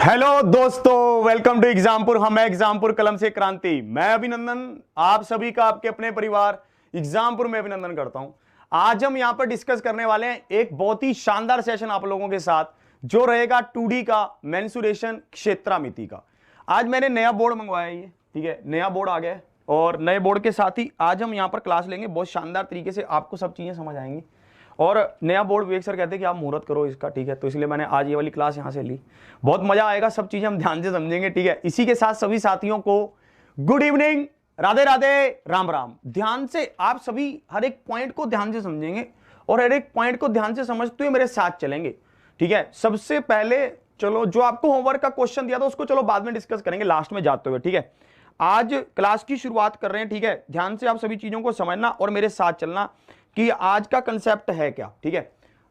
Hello दोस्तों, welcome to Exampur. हम एग्जामपुर कलम से क्रांति। मैं अभिनंदन आप सभी का आपके अपने परिवार एग्जामपुर में अभिनंदन करता हूं। आज हम यहां पर डिस्कस करने वाले हैं एक बहुत ही शानदार सेशन आप लोगों के साथ, जो रहेगा 2D का मेंसुरेशन क्षेत्रामिति का। आज मैंने नया बोर्ड मंगवाया है, ये ठीक है, नया बोर्ड आ गया है और नए बोर्ड के साथ ही आज हम यहां पर क्लास लेंगे। बहुत शानदार तरीके से आपको सब चीजें समझ आएंगी। और नया बोर्ड विवेक सर कहते हैं कि आप मुहूर्त करो इसका, ठीक है, तो इसलिए मैंने आज ये वाली क्लास यहाँ से ली। बहुत मजा आएगा, सब चीजें हम ध्यान से समझेंगे, ठीक है। इसी के साथ सभी साथियों को गुड इवनिंग, राधे राधे, राम राम। ध्यान से आप सभी हर एक पॉइंट को ध्यान से समझेंगे और हर एक पॉइंट को ध्यान से समझते हुए मेरे साथ चलेंगे, ठीक है। सबसे पहले चलो, जो आपको होमवर्क का क्वेश्चन दिया था उसको चलो बाद में डिस्कस करेंगे लास्ट में जाते हुए, ठीक है। आज क्लास की शुरुआत कर रहे हैं, ठीक है। ध्यान से आप सभी चीजों को समझना और मेरे साथ चलना कि आज का कंसेप्ट है क्या, ठीक है।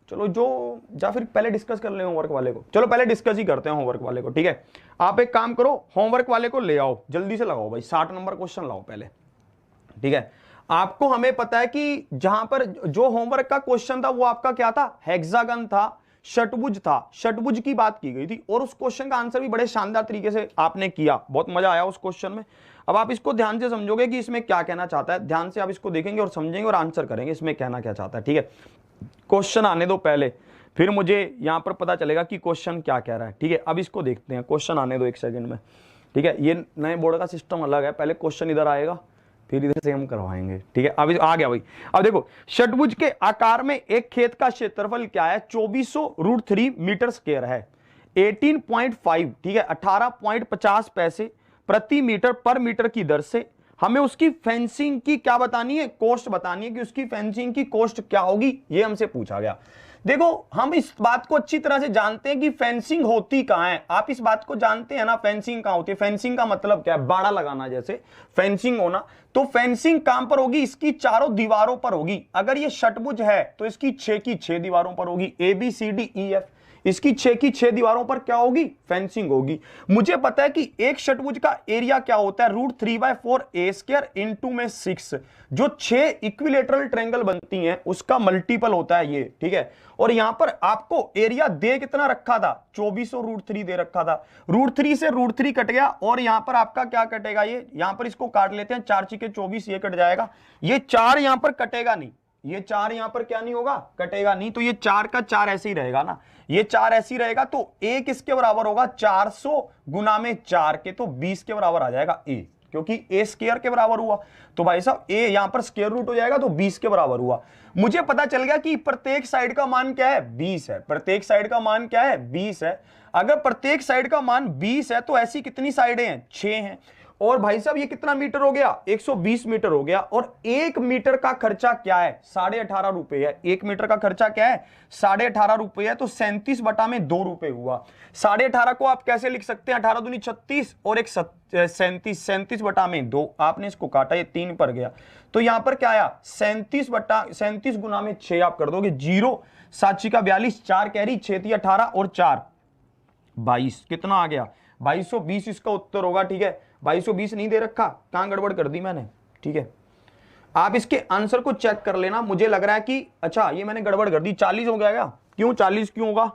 चलो या फिर पहले डिस्कस कर ले होमवर्क वाले को। चलो पहले डिस्कस ही करते हैं होमवर्क वाले को, ठीक है। आप एक काम करो, होमवर्क वाले को ले आओ, जल्दी से लगाओ भाई, 60 नंबर क्वेश्चन लाओ पहले, ठीक है। आपको हमें पता है कि जहां पर जो होमवर्क का क्वेश्चन था वो आपका क्या था, हेक्सागन था, षटभुज था, षटभुज की बात की गई थी और उस क्वेश्चन का आंसर भी बड़े शानदार तरीके से आपने किया। बहुत मजा आया उस क्वेश्चन में। अब आप इसको ध्यान से समझोगे कि इसमें क्या कहना चाहता है। ध्यान से आप इसको देखेंगे और समझेंगे और आंसर करेंगे इसमें कहना क्या चाहता है, ठीक है। क्वेश्चन आने दो पहले, फिर मुझे यहां पर पता चलेगा कि क्वेश्चन क्या कह रहा है, ठीक है। अब इसको देखते हैं, क्वेश्चन आने दो एक सेकंड में, ठीक है। ये नए बोर्ड का सिस्टम अलग है, पहले क्वेश्चन इधर आएगा फिर इधर से हम करवाएंगे, ठीक है। अब आ गया भाई। अब देखो, षटभुज के आकार में एक खेत का क्षेत्रफल क्या है, 2400√3 मीटर स्क्वायर है, 18.5, ठीक है, 18.50 पैसे प्रति मीटर पर मीटर की दर से हमें उसकी फेंसिंग की क्या बतानी है, कॉस्ट बतानी है कि उसकी फेंसिंग की कॉस्ट क्या होगी, ये हमसे पूछा गया। देखो, हम इस बात को अच्छी तरह से जानते हैं कि फेंसिंग होती कहां है। आप इस बात को जानते हैं ना, फेंसिंग कहां होती है। फेंसिंग का मतलब क्या है, बाड़ा लगाना, जैसे फेंसिंग होना। तो फेंसिंग कहां पर होगी, इसकी चारों दीवारों पर होगी। अगर ये षटभुज है तो इसकी 6 की 6 दीवारों पर होगी, ABCDEF। इसकी 6 की 6 दीवारों पर क्या होगी, फेंसिंग होगी। मुझे पता है कि एक षटभुज का एरिया क्या होता है, √3/4 इंटू में 6। जो 6 इक्विलेटरल ट्रायंगल बनती हैं उसका मल्टीपल होता है ये, ठीक है। और यहां पर आपको एरिया दे कितना रखा था, 2400√3 दे रखा था। √3 से √3 कट गया और यहां पर आपका क्या कटेगा, ये यहां पर इसको काट लेते हैं, 4 × 24, ये कट जाएगा। ये 4 यहां पर कटेगा नहीं, ये 4 यहां पर क्या नहीं होगा, कटेगा नहीं। तो ये 4 का 4 ऐसे ही रहेगा ना, ये 4 ऐसे ही रहेगा। तो a किसके बराबर होगा, 400 गुना में 4 के, तो 20 के बराबर आ जाएगा a, क्योंकि a स्क्वायर के बराबर हुआ। तो भाई साहब a यहां पर स्क्वायर रूट हो जाएगा, तो 20 के बराबर हुआ। मुझे पता चल गया कि प्रत्येक साइड का मान क्या है, 20 है। प्रत्येक साइड का मान क्या है, 20 है। अगर प्रत्येक साइड का मान 20 है तो ऐसी कितनी साइडें हैं, 6 हैं। और भाई साहब ये कितना मीटर हो गया, 120 मीटर हो गया। और 1 मीटर का खर्चा क्या है, 18.5 रुपए है। 1 मीटर का खर्चा क्या है, 18.5 रुपए है। तो 37/2 रुपए हुआ। 18.5 को आप कैसे लिख सकते हैं, 18 दूनी 36 और एक 37, 37/2। आपने इसको काटा, ये 3 पर गया, तो यहां पर क्या आया, 37 गुना में 6 आप कर दोगे, 0 7 का 42, 4 कैरी, 6 18 और 4 22, कितना आ गया, 2220 इसका उत्तर होगा, ठीक है। 2220 नहीं दे रखा, कहां गड़बड़ कर दी मैंने, ठीक है। आप इसके आंसर को चेक कर लेना। मुझे लग रहा है कि अच्छा ये मैंने गड़बड़ कर दी, 40 हो गया क्या, क्यों 40 क्यों होगा,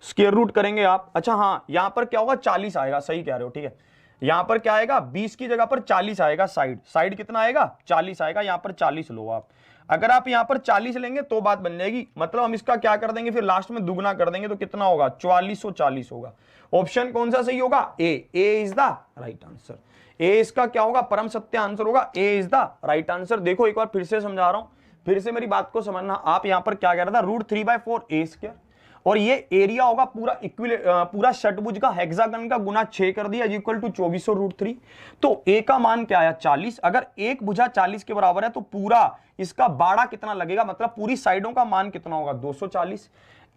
स्क्वायर रूट करेंगे आप। अच्छा हाँ, यहां पर क्या होगा, 40 आएगा, सही कह रहे हो, ठीक है। यहां पर क्या आएगा, 20 की जगह पर 40 आएगा, साइड कितना आएगा, 40 आएगा। यहां पर 40 लो आप। अगर आप यहां पर 40 लेंगे तो बात बन जाएगी, मतलब हम इसका क्या कर देंगे, फिर लास्ट में दुगना कर देंगे, तो कितना होगा, 4440 होगा। ऑप्शन कौन सा सही होगा, ए इज द राइट आंसर। ए इसका क्या होगा, परम सत्य आंसर होगा, ए इज द राइट आंसर। देखो एक बार फिर से समझा रहा हूं, फिर से मेरी बात को समझना। आप यहां पर क्या कह रहा था, √3/4 और ये एरिया होगा पूरा षटभुज का, हेक्सागन का, गुना 6 कर दिया, इक्वल टू 2400√3। तो a का मान क्या आया, 40। अगर एक भुजा 40 के बराबर है तो पूरा इसका बाड़ा कितना लगेगा, मतलब पूरी साइडों का मान कितना होगा, 240।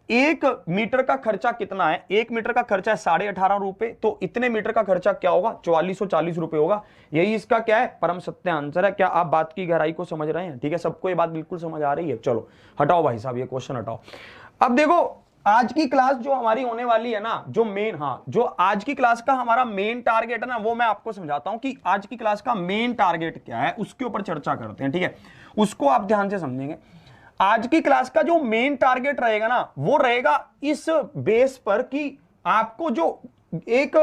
1 मीटर का खर्चा कितना है, 1 मीटर का खर्चा है 18.5 रुपए, तो इतने मीटर का खर्चा क्या होगा, 4440 रुपए होगा। यही इसका क्या है, परम सत्य आंसर है। क्या आप बात की गहराई को समझ रहे हैं, ठीक है, सबको ये बात बिल्कुल समझ आ रही है। चलो हटाओ भाई साहब ये क्वेश्चन हटाओ। अब देखो आज की क्लास जो हमारी होने वाली है ना, जो मेन, हाँ, जो आज की क्लास का हमारा मेन टारगेट है ना, वो मैं आपको समझाता हूं कि आज की क्लास का मेन टारगेट क्या है, उसके ऊपर चर्चा करते हैं, ठीक है। उसको आप ध्यान से समझेंगे। आज की क्लास का जो मेन टारगेट रहेगा ना, वो रहेगा इस बेस पर कि आपको जो एक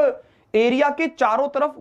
एरिया के चारों तरफ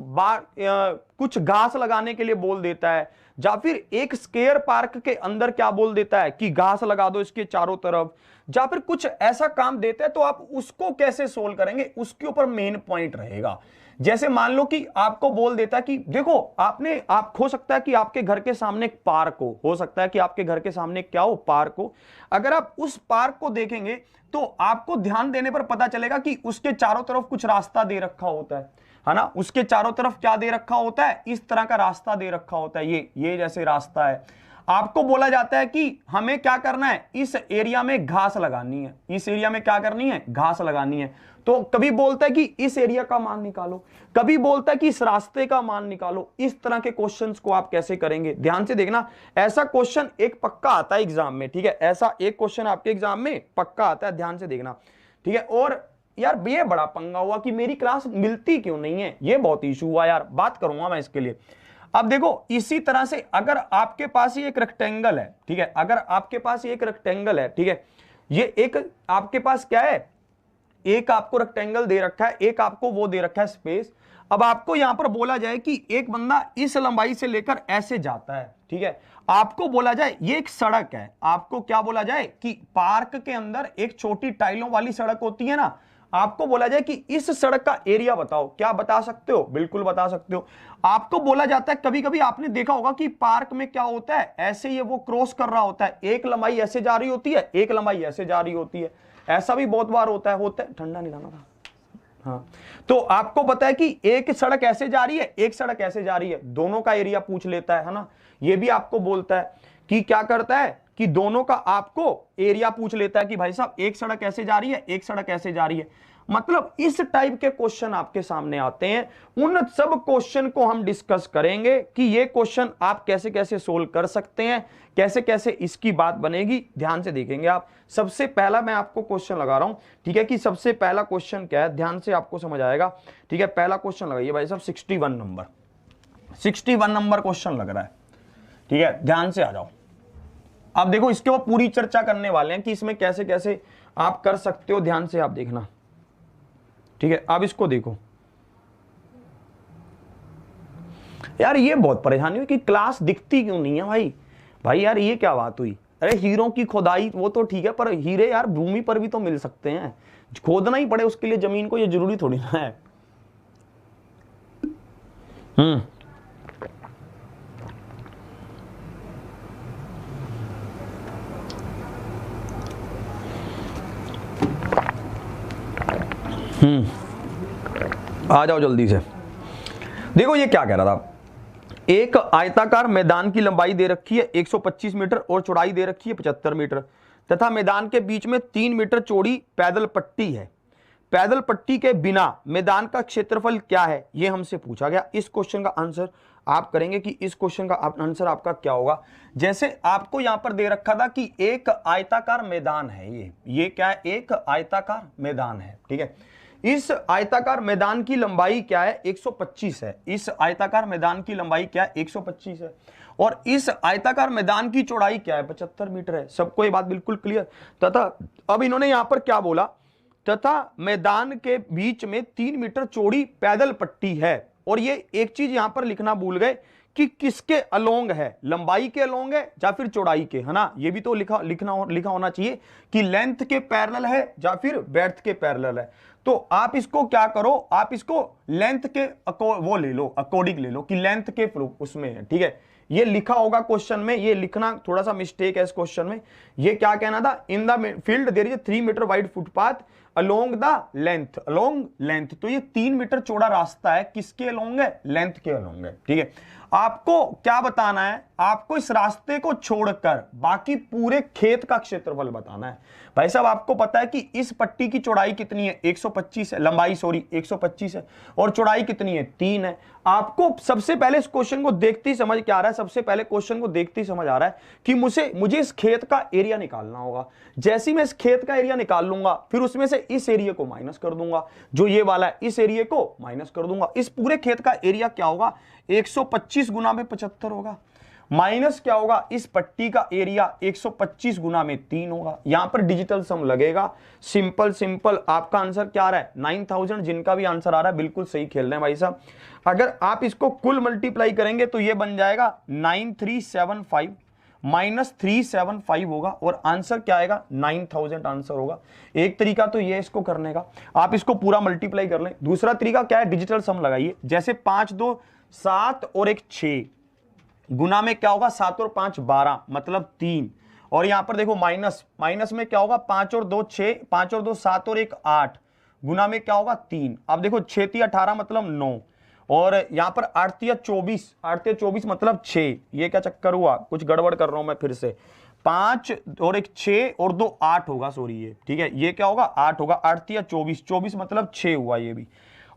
कुछ घास लगाने के लिए बोल देता है, या फिर एक स्क्वायर पार्क के अंदर क्या बोल देता है कि घास लगा दो इसके चारों तरफ, या फिर कुछ ऐसा काम देता है, तो आप उसको कैसे सोल्व करेंगे उसके ऊपर मेन पॉइंट रहेगा। जैसे मान लो कि आपको बोल देता है कि देखो आप हो सकता है कि आपके घर के सामने एक पार्क हो सकता है कि आपके घर के सामने क्या हो, पार्क हो। अगर आप उस पार्क को देखेंगे तो आपको ध्यान देने पर पता चलेगा कि उसके चारों तरफ कुछ रास्ता दे रखा होता है ना। उसके चारों तरफ क्या दे रखा होता है, इस तरह का रास्ता दे रखा होता है, ये जैसे रास्ता है। आपको बोला जाता है कि हमें क्या करना है, इस एरिया में घास लगानी है, इस एरिया में क्या करनी है, घास लगानी है। तो कभी बोलता है कि इस एरिया का मान निकालो, कभी बोलता है कि इस रास्ते का मान निकालो। इस तरह के क्वेश्चंस को आप कैसे करेंगे, ध्यान से देखना। ऐसा क्वेश्चन एक पक्का आता है एग्जाम में, ठीक है, ऐसा एक क्वेश्चन आपके एग्जाम में पक्का आता है, ध्यान से देखना, ठीक है। और यार ये बड़ा पंगा हुआ कि मेरी क्लास मिलती क्यों नहीं है, ये बहुत इशू हुआ यार, बात करूंगा मैं इसके लिए। अब देखो इसी तरह से अगर आपके पास ये एक रेक्टेंगल है, ठीक है, अगर आपके पास ये एक रेक्टेंगल है, ठीक है, ये एक आपके पास क्या है, एक आपको रेक्टेंगल दे रखा है, एक आपको वो दे रखा है स्पेस। अब आपको यहां पर बोला जाए कि एक बंदा इस लंबाई से लेकर ऐसे जाता है, ठीक है, आपको बोला जाए ये एक सड़क है, आपको क्या बोला जाए कि पार्क के अंदर एक छोटी टाइलों वाली सड़क होती है ना, आपको बोला जाए कि इस सड़क का एरिया बताओ, क्या बता सकते हो, बिल्कुल बता सकते हो। आपको बोला जाता है, कभी कभी आपने देखा होगा कि पार्क में क्या होता है, ऐसे ये वो क्रॉस कर रहा होता है, एक लंबाई ऐसे जा रही होती है, एक लंबाई ऐसे जा रही होती है, ऐसा भी बहुत बार होता है, ठंडा नहीं लाना था, हाँ। तो आपको पता है कि एक सड़क ऐसे जा रही है, एक सड़क ऐसे जा रही है, दोनों का एरिया पूछ लेता है ना। ये भी आपको बोलता है कि क्या करता है कि दोनों का आपको एरिया पूछ लेता है कि भाई साहब एक सड़क ऐसे जा रही है, एक सड़क ऐसे जा रही है। मतलब इस टाइप के क्वेश्चन आपके सामने आते हैं, उन सब क्वेश्चन को हम डिस्कस करेंगे कि ये क्वेश्चन आप कैसे कैसे सोल्व कर सकते हैं, कैसे कैसे इसकी बात बनेगी, ध्यान से देखेंगे आप। सबसे पहला मैं आपको क्वेश्चन लगा रहा हूं, ठीक है, कि सबसे पहला क्वेश्चन क्या है, ध्यान से आपको समझ आएगा, ठीक है। पहला क्वेश्चन लगाइए भाई साहब, 61 नंबर क्वेश्चन लग रहा है, ठीक है, ध्यान से आ जाओ। अब देखो इसके ऊपर पूरी चर्चा करने वाले हैं कि इसमें कैसे कैसे आप कर सकते हो, ध्यान से आप देखना, ठीक है। अब इसको देखो यार, ये बहुत परेशानी हुई कि क्लास दिखती क्यों नहीं है भाई यार ये क्या बात हुई। अरे हीरों की खुदाई वो तो ठीक है, पर हीरे यार भूमि पर भी तो मिल सकते हैं, खोदना ही पड़े उसके लिए जमीन को, ये जरूरी थोड़ी ना है। आ जाओ जल्दी से। देखो ये क्या कह रहा था, एक आयताकार मैदान की लंबाई दे रखी है 125 मीटर और चौड़ाई दे रखी है 75 मीटर तथा मैदान के बीच में 3 मीटर चौड़ी पैदल पट्टी है। पैदल पट्टी के बिना मैदान का क्षेत्रफल क्या है, यह हमसे पूछा गया। इस क्वेश्चन का आंसर आप करेंगे कि इस क्वेश्चन का आंसर आपका क्या होगा। जैसे आपको यहां पर दे रखा था कि एक आयताकार मैदान है, ये क्या है, एक आयताकार मैदान है, ठीक है। इस आयताकार मैदान की लंबाई क्या है, 125 है। इस आयताकार मैदान की लंबाई क्या है, 125 है। और इस आयताकार मैदान की चौड़ाई क्या है, 75 मीटर है। सबको ये बात बिल्कुल क्लियर। तथा अब इन्होंने यहां पर क्या बोला, तथा मैदान के बीच में 3 मीटर चौड़ी पैदल पट्टी है। और ये एक चीज यहां पर लिखना भूल गए कि किसके अलोंग है, लंबाई के अलोंग है या फिर चौड़ाई के, है ना। ये भी तो लिखा होना चाहिए कि लेंथ के पैरेलल है या फिर ब्रेड्थ के पैरेलल है। तो आप इसको क्या करो, आप इसको लेंथ के वो ले लो, अकॉर्डिंग ले लो कि लेंथ के उसमें है, ठीक है। ये लिखा होगा क्वेश्चन में, ये लिखना थोड़ा सा मिस्टेक है इस क्वेश्चन में। ये क्या कहना था, in the field there is 3 metre wide footpath along the length, along length. तो ये 3 मीटर चौड़ा रास्ता है, किसके अलोंग है, लेंथ के अलोंग है, ठीक है। आपको क्या बताना है, आपको इस रास्ते को छोड़कर बाकी पूरे खेत का क्षेत्रफल बताना है। भाई साहब आपको पता है कि इस पट्टी की चौड़ाई कितनी है, 125 है, लंबाई 125 है, और चौड़ाई कितनी है, 3 है। आपको सबसे पहले इस क्वेश्चन को देखते ही समझ क्या आ रहा है, सबसे पहले क्वेश्चन को देखते ही समझ आ रहा है कि मुझे इस खेत का एरिया निकालना होगा। जैसे ही मैं इस खेत का एरिया निकाल लूंगा, फिर उसमें से इस एरिया को माइनस कर दूंगा, जो ये वाला है इस एरिया को माइनस कर दूंगा। इस पूरे खेत का एरिया क्या होगा, 125 गुना में 75 होगा। माइनस क्या होगा, इस पट्टी का एरिया 125 गुना में 3 होगा। यहां पर डिजिटल सम लगेगा। सिंपल सिंपल आपका आंसर क्या आ रहा है 9000। जिनका भी आंसर आ रहा है बिल्कुल सही खेल रहे हैं भाई साहब। अगर आप इसको कुल मल्टीप्लाई करेंगे तो ये बन जाएगा 9375 माइनस 375 होगा और आंसर क्या आएगा 9000 आंसर होगा। एक तरीका तो ये इसको करने का, आप इसको पूरा मल्टीप्लाई कर लें। दूसरा तरीका क्या है, डिजिटल सम लगाइए। जैसे 5 2 7 और 1 6 गुना में क्या होगा 7 और 5 12 मतलब 3। और यहां पर देखो माइनस, माइनस में क्या होगा 5 और 2 6, 5 और 2 7 और 1 8 गुना में क्या होगा 3। अब देखो 6 3 18 मतलब 9 और यहां पर 8 3 24, 8 3 24 मतलब 6। ये क्या चक्कर हुआ, कुछ गड़बड़ कर रहा हूं मैं फिर से। 5 और 1 6 और 2 8 होगा, सॉरी ये ठीक है, ये क्या होगा 8 होगा। 8 3 24, 24 मतलब 6 हुआ ये भी।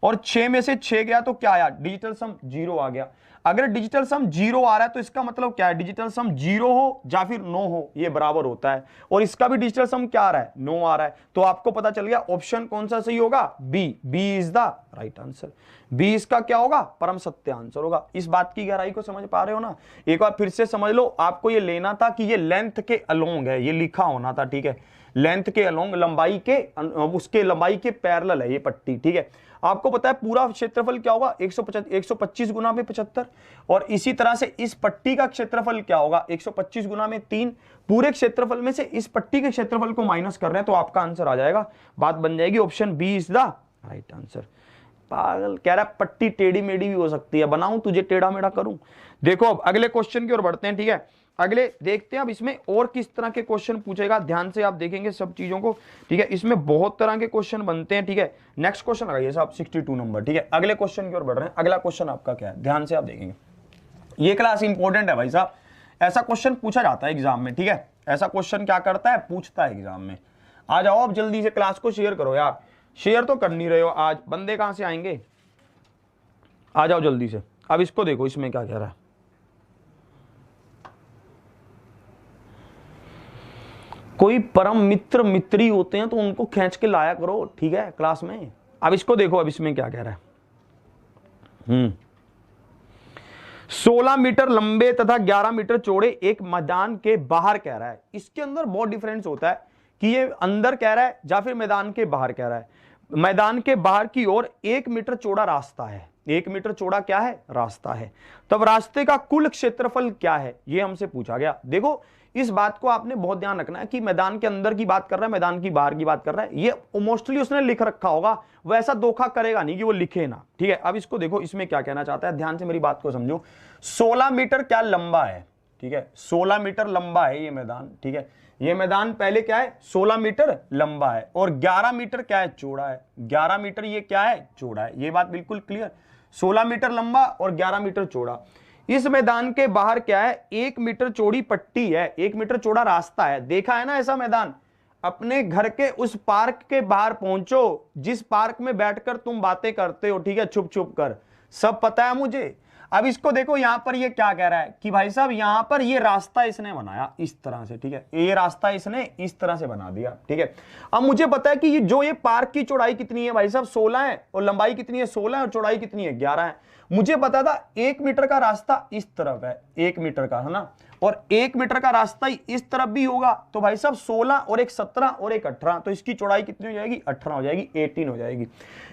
और 6 में से 6 गया तो क्या आया, डिजिटल सम 0 आ गया। अगर डिजिटल सम 0 आ रहा है तो इसका मतलब क्या है, डिजिटल सम 0 हो या फिर 9 हो ये बराबर होता है। और इसका भी डिजिटल सम क्या आ रहा है 9 आ रहा है। तो आपको पता चल गया ऑप्शन कौन सा सही होगा, B. B is the right answer. B इसका क्या होगा, परम सत्य आंसर होगा। इस बात की गहराई को समझ पा रहे हो ना। एक बार फिर से समझ लो, आपको ये लेना था कि ये लेंथ के अलोंग है, ये लिखा होना था ठीक है। लेंथ के अलोंग, लंबाई के उसके लंबाई के पैरेलल है ये पट्टी ठीक है। आपको पता है पूरा क्षेत्रफल क्या होगा 125 गुना में 75। और इसी तरह से इस पट्टी का क्षेत्रफल क्या होगा 125 गुना में 3। पूरे क्षेत्रफल में से इस पट्टी के क्षेत्रफल को माइनस कर रहे हैं तो आपका आंसर आ जाएगा। बात बन जाएगी option B is the right answer. पागल कह रहा है पट्टी टेढ़ी मेढ़ी भी हो सकती है, बनाऊं तुझे टेढ़ा मेढ़ा करूं। देखो अब अगले क्वेश्चन की ओर बढ़ते हैं ठीक है। अगले देखते हैं अब इसमें और किस तरह के क्वेश्चन पूछेगा, ध्यान से आप देखेंगे सब चीजों को ठीक है। इसमें बहुत तरह के क्वेश्चन बनते हैं ठीक है। नेक्स्ट क्वेश्चन लगाइए साहब 62 नंबर ठीक है। अगले क्वेश्चन की ओर बढ़ रहे हैं। अगला क्वेश्चन आपका क्या है, ध्यान से आप देखेंगे। ये क्लास इंपॉर्टेंट है भाई साहब, ऐसा क्वेश्चन पूछा जाता है एग्जाम में ठीक है। ऐसा क्वेश्चन क्या करता है, पूछता है एग्जाम में। आ जाओ अब जल्दी से, क्लास को शेयर करो यार। शेयर तो कर नहीं रहे हो आज, बंदे कहां से आएंगे, आ जाओ जल्दी से। अब इसको देखो इसमें क्या कह रहा है। कोई परम मित्र मित्री होते हैं तो उनको खींच के लाया करो ठीक है क्लास में। अब इसको देखो, अब इसमें क्या कह रहा है। 16 मीटर लंबे तथा 11 मीटर चौड़े एक मैदान के बाहर कह रहा है। इसके अंदर बहुत डिफरेंस होता है कि ये अंदर कह रहा है या फिर मैदान के बाहर कह रहा है। मैदान के बाहर की ओर 1 मीटर चौड़ा रास्ता है। 1 मीटर चौड़ा क्या है, रास्ता है। तब रास्ते का कुल क्षेत्रफल क्या है, ये हमसे पूछा गया। देखो इस बात को आपने बहुत ध्यान रखना है कि मैदान के अंदर की बात कर रहा है, मैदान की बाहर की बात कर रहा है। ये मोस्टली उसने लिख रखा होगा, वैसा धोखा करेगा नहीं कि वो लिखे ना ठीक है। अब इसको देखो इसमें क्या कहना चाहता है, ध्यान से मेरी बात को समझो। 16 मीटर क्या लंबा है ठीक है, 16 मीटर लंबा है ये मैदान ठीक है। ये मैदान पहले क्या है 16 मीटर लंबा है और 11 मीटर क्या है, चौड़ा है। 11 मीटर ये क्या है, चौड़ा है। ये बात बिल्कुल क्लियर, 16 मीटर लंबा और 11 मीटर चौड़ा। इस मैदान के बाहर क्या है, 1 मीटर चौड़ी पट्टी है, 1 मीटर चौड़ा रास्ता है। देखा है ना ऐसा मैदान, अपने घर के उस पार्क के बाहर पहुंचो जिस पार्क में बैठकर तुम बातें करते हो ठीक है, छुप छुप कर, सब पता है मुझे। अब इसको देखो यहां पर ये क्या कह रहा है कि भाई साहब यहां पर ये रास्ता इसने बनाया इस तरह से ठीक है। ये रास्ता इसने इस तरह से बना दिया ठीक है। अब मुझे पता है कि ये पार्क की चौड़ाई कितनी है भाई साहब 16 है और लंबाई कितनी है 16 और चौड़ाई कितनी है 11 है। मुझे पता था 1 मीटर का रास्ता इस तरफ है, 1 मीटर का है ना, और 1 मीटर का रास्ता ही इस तरफ भी होगा। तो भाई साहब 16 और एक 17 और एक 18, तो इसकी चौड़ाई कितनी हो जाएगी 18 हो जाएगी, 18 हो जाएगी।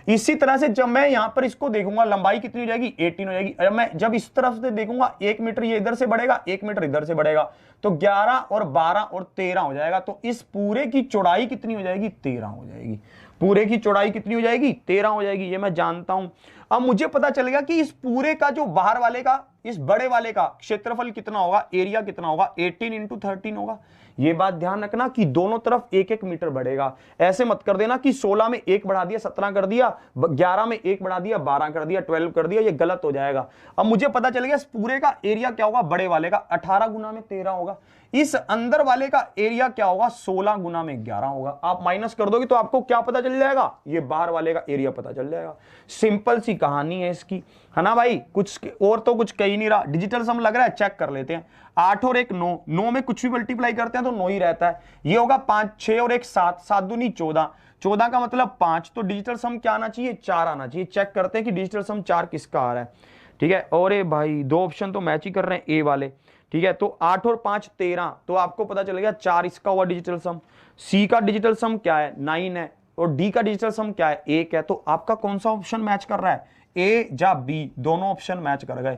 इसी तरह से जब मैं यहां पर इसको देखूंगा लंबाई कितनी हो जाएगी 18 हो जाएगी। जब इस तरफ से देखूंगा 1 मीटर ये इधर से बढ़ेगा, 1 मीटर इधर से बढ़ेगा, तो 11 और 12 और 13 हो जाएगा। तो इस पूरे की चौड़ाई कितनी हो जाएगी 13 हो जाएगी। पूरे की चौड़ाई कितनी हो जाएगी 13 हो जाएगी, ये मैं जानता हूं। अब मुझे पता चल गया कि इस पूरे का जो बाहर वाले का, इस बड़े वाले का क्षेत्रफल कितना होगा, एरिया कितना होगा, 18 इंटू 13 होगा। ये बात ध्यान रखना कि दोनों तरफ 1-1 मीटर बढ़ेगा। ऐसे मत कर देना कि 16 में 1 बढ़ा दिया 17 कर दिया, 11 में 1 बढ़ा दिया 12 कर दिया, 12 कर दिया, ये गलत हो जाएगा। अब मुझे पता चल गया इस पूरे का एरिया क्या होगा, बड़े वाले का 18 गुना में 13 होगा। इस अंदर वाले का एरिया क्या होगा 16 गुना में 11 होगा। आप माइनस कर दोगे तो आपको क्या पता चल जाएगा, ये बाहर वाले का एरिया पता चल जाएगा। सिंपल सी कहानी है इसकी, है ना भाई। कुछ और तो कुछ कही नहीं रहा। डिजिटल सम लग रहा है, चेक कर लेते हैं। 8 और 1 9, 9 में कुछ भी मल्टीप्लाई करते हैं तो 9 ही रहता है। ये होगा 5 6 और 1 7, 7 दूनी 14, 14 का मतलब 5, तो डिजिटल सम क्या आना चाहिए 4 आना चाहिए। चेक करते हैं कि डिजिटल सम 4 किसका आ रहा है ठीक है। और भाई 2 ऑप्शन तो मैच ही कर रहे हैं ए वाले ठीक है, तो 8 और 5 13, तो आपको पता चलेगा 4 इसका हुआ डिजिटल सम। सी का डिजिटल सम क्या है 9 है, और डी का डिजिटल सम क्या है 1 है। तो आपका कौन सा ऑप्शन मैच कर रहा है, ए या बी, दोनों ऑप्शन मैच कर गए।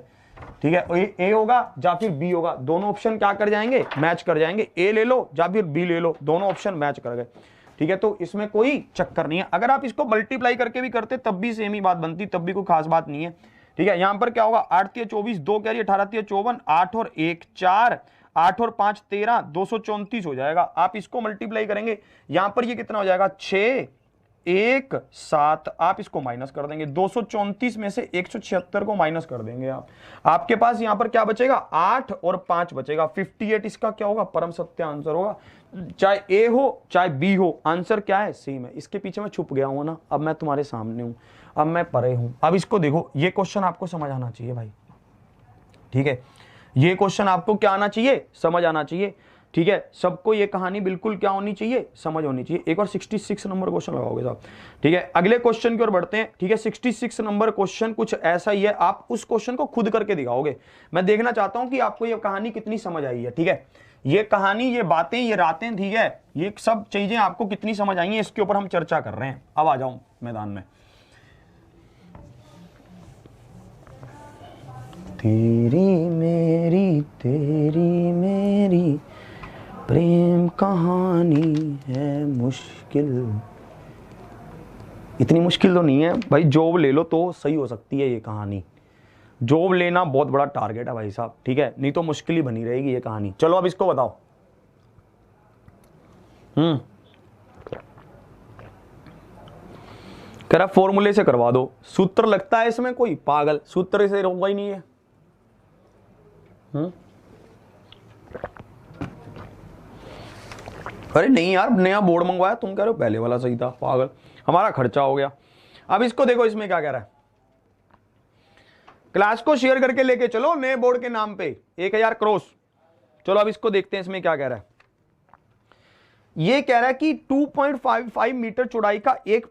ठीक है, ए होगा या फिर बी होगा, दोनों ऑप्शन क्या कर जाएंगे, मैच कर जाएंगे। ए ले लो या फिर बी ले लो, दोनों ऑप्शन मैच कर गए। ठीक है, तो इसमें कोई चक्कर नहीं है। अगर आप इसको मल्टीप्लाई करके भी करते तब भी सेम ही बात बनती, तब भी कोई खास बात नहीं है। ठीक है, यहां पर क्या होगा, 8 3 24, 2 कह रही 18 3 54, 8 और 1 4, 8 और 5 13, 234 हो जाएगा। आप इसको मल्टीप्लाई करेंगे, यहां पर ये कितना हो जाएगा 6 1 7, आप इसको माइनस कर देंगे, 234 में से 176 को माइनस कर देंगे आप, आपके पास यहां पर क्या बचेगा 8 और 5 बचेगा, 58 इसका क्या होगा परम सत्य आंसर होगा। चाहे ए हो चाहे बी हो, आंसर क्या है सेम है। इसके पीछे मैं छुप गया हूं ना, अब मैं तुम्हारे सामने हूं, अब मैं परे हूं। अब इसको देखो, ये क्वेश्चन आपको समझ आना चाहिए भाई। ठीक है, ये क्वेश्चन आपको क्या आना चाहिए, समझ आना चाहिए। ठीक है, सबको ये कहानी बिल्कुल क्या होनी चाहिए, समझ होनी चाहिए। एक और 66 नंबर क्वेश्चन लगाओगे साहब। ठीक है, अगले क्वेश्चन की ओर बढ़ते हैं। ठीक है, 66 नंबर क्वेश्चन कुछ ऐसा ही है, आप उस क्वेश्चन को खुद करके दिखाओगे। मैं देखना चाहता हूं कि आपको ये कहानी कितनी समझ आई है। ठीक है, ये कहानी, ये बातें, ये रातें, ठीक है, ये सब चीजें आपको कितनी समझ आई है, इसके ऊपर हम चर्चा कर रहे हैं। अब आ जाऊं मैदान में। तेरी मेरी प्रेम कहानी है मुश्किल, इतनी मुश्किल तो नहीं है भाई, जॉब ले लो तो सही हो सकती है ये कहानी। जॉब लेना बहुत बड़ा टारगेट है भाई साहब। ठीक है, नहीं तो मुश्किल ही बनी रहेगी ये कहानी। चलो अब इसको बताओ। कह रहा फॉर्मूले से करवा दो, सूत्र लगता है इसमें कोई पागल, सूत्र से होगा ही नहीं है। अरे नहीं यार, नया बोर्ड मंगवाया, तुम कह रहे हो पहले वाला सही था, पागल, हमारा खर्चा हो गया। अब इसको देखो, इसमें क्या कह रहा है, क्लास को शेयर करके लेके चलो नए बोर्ड के नाम पे 1000 क्रॉस। चलो अब इसको देखते हैं, इसमें क्या कह रहा है। ये कह रहा है कि 2.55 मीटर चौड़ाई का एक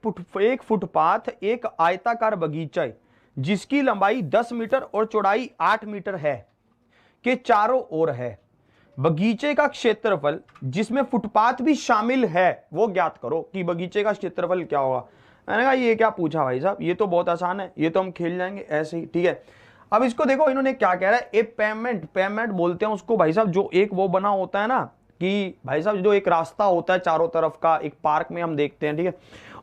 फुटपाथ एक आयताकार बगीचा है जिसकी लंबाई 10 मीटर और चौड़ाई 8 मीटर है के चारों ओर है। बगीचे का क्षेत्रफल जिसमें फुटपाथ भी शामिल है वो ज्ञात करो कि बगीचे का क्षेत्रफल क्या होगा। मैंने कहा ये क्या पूछा भाई साहब, ये तो बहुत आसान है, ये तो हम खेल जाएंगे ऐसे ही। ठीक है, अब इसको देखो, इन्होंने क्या कह रहा है, ए पेमेंट बोलते हैं उसको भाई साहब, जो एक वो बना होता है ना कि भाई साहब जो एक रास्ता होता है चारों तरफ का, एक पार्क में हम देखते हैं। ठीक है,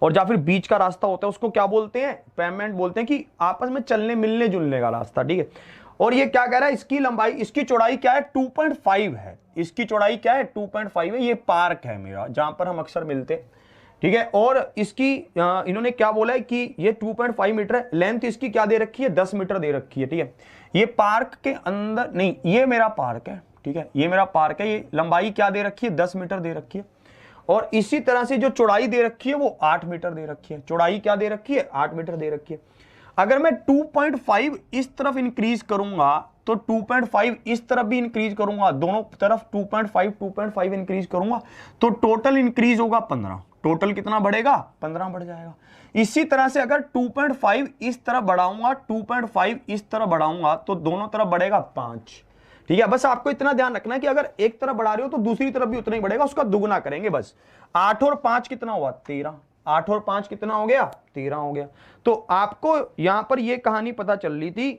और या फिर बीच का रास्ता होता है, उसको क्या बोलते हैं, पेमेंट बोलते हैं, कि आपस में चलने मिलने जुलने का रास्ता। ठीक है, और ये क्या कह रहा है, इसकी लंबाई, इसकी चौड़ाई क्या है 2.5 है, इसकी चौड़ाई क्या है 2.5 है। ये पार्क है मेरा जहां पर हम अक्सर मिलते हैं। ठीक है, और इसकी इन्होंने क्या बोला है कि ये 2.5 मीटर है, लेंथ इसकी क्या दे रखी है 10 मीटर दे रखी है। ठीक है, ये पार्क के अंदर नहीं, ये मेरा पार्क है। ठीक है, ये मेरा पार्क है, ये लंबाई क्या दे रखी है 10 मीटर दे रखी है, और इसी तरह से जो चौड़ाई दे रखी है वो 8 मीटर दे रखी है। चौड़ाई क्या दे रखी है 8 मीटर दे रखी है। अगर मैं 2.5 इस तरफ इंक्रीज करूंगा तो 2.5 इस तरफ भी इंक्रीज करूंगा, दोनों तरफ 2.5 इंक्रीज करूंगा तो टोटल इंक्रीज होगा 15। टोटल कितना बढ़ेगा 15 बढ़ जाएगा। इसी तरह से अगर 2.5 इस तरफ बढ़ाऊंगा, 2.5 इस तरफ बढ़ाऊंगा तो दोनों तरफ बढ़ेगा 5। ठीक है, बस आपको इतना ध्यान रखना है कि अगर एक तरफ बढ़ा रहे हो तो दूसरी तरफ भी उतना ही बढ़ेगा, उसका दुगना करेंगे बस। 8 और 5 कितना हुआ 13, 8 और 5 कितना हो गया 13 हो गया। तो आपको यहां पर ये कहानी पता चल रही थी,